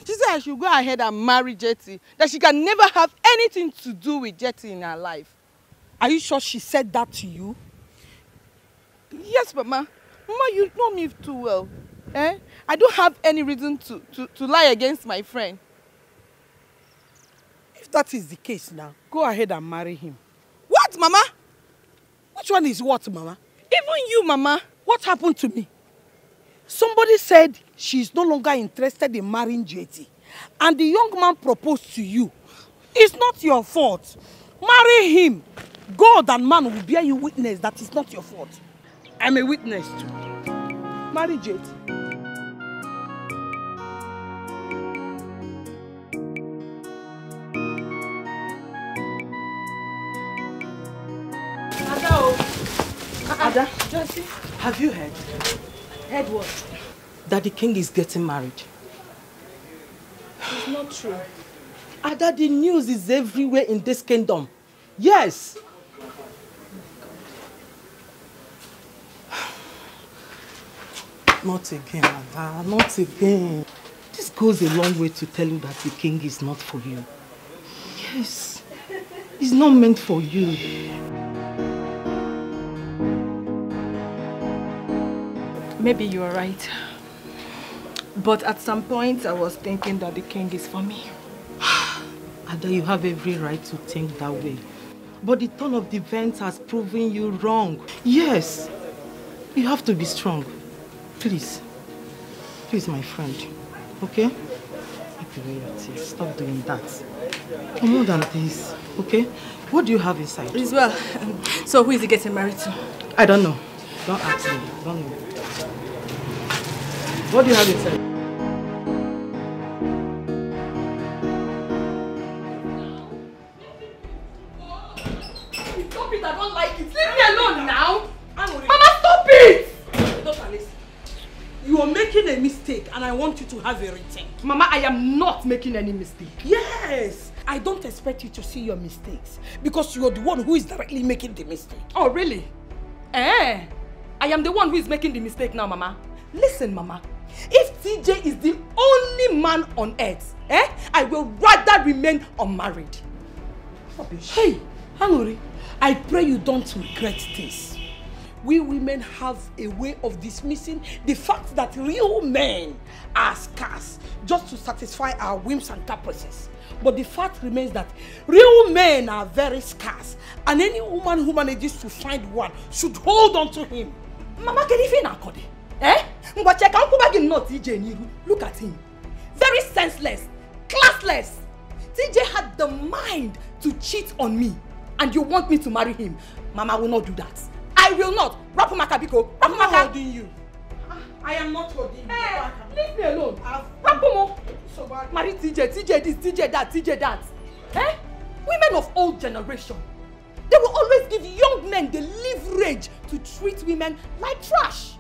She said I should go ahead and marry Jetty. That she can never have anything to do with Jetty in her life. Are you sure she said that to you? Yes, Mama. Mama, you know me too well. Eh? I don't have any reason to lie against my friend. If that is the case now, go ahead and marry him. What, Mama? Which one is what, Mama? Even you, Mama. What happened to me? Somebody said she's no longer interested in marrying JT. And the young man proposed to you. It's not your fault. Marry him. God and man will bear you witness that it's not your fault. I'm a witness too. Marry JT. Ada, have you heard? Heard what? That the king is getting married. It's not true. Ada, the news is everywhere in this kingdom. Yes. Not again, Ada, not again. This goes a long way to tell you that the king is not for you. Yes. It's not meant for you. Maybe you are right. But at some point, I was thinking that the king is for me. Ada, you have every right to think that way. But the turn of the events has proven you wrong. Yes. You have to be strong. Please. Please, my friend. Okay? Take away your tears. Stop doing that. No more than this. Okay? What do you have inside? As well. So who is he getting married to? I don't know. Don't ask me. Don't know. What do you have inside? Stop it, I don't like it. Leave me alone now. Mama, stop it! You are making a mistake and I want you to have a rethink. Mama, I am not making any mistake. Yes! I don't expect you to see your mistakes because you are the one who is directly making the mistake. Oh, really? I am the one who is making the mistake now, Mama. Listen, Mama. If TJ is the only man on earth, I will rather remain unmarried. Hey, Hanuri, I pray you don't regret this. We women have a way of dismissing the fact that real men are scarce just to satisfy our whims and caprices. But the fact remains that real men are very scarce, and any woman who manages to find one should hold on to him. Mama, can you feel Look at him. Very senseless, classless. TJ had the mind to cheat on me, and you want me to marry him. Mama will not do that. I will not. Rapumaka Biko. I'm not holding you. I am not holding you. Hey, leave me alone. Rapumo. Marry TJ, TJ this, TJ that, TJ that. Women of old generation, they will always give young men the leverage to treat women like trash.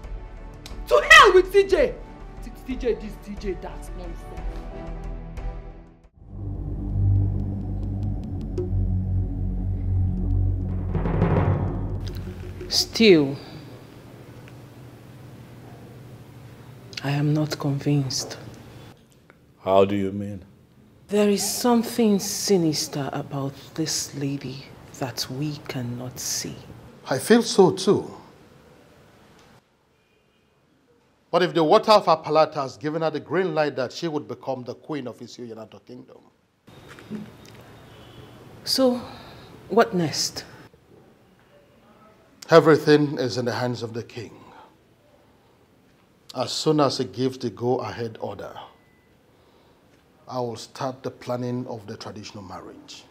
To hell with TJ. TJ this, TJ that. Nonsense. Still, I am not convinced. How do you mean? There is something sinister about this lady that we cannot see. I feel so too. But if the water of her palate has given her the green light that she would become the queen of Isi Oyenato kingdom. So, what next? Everything is in the hands of the king. As soon as he gives the go-ahead order, I will start the planning of the traditional marriage.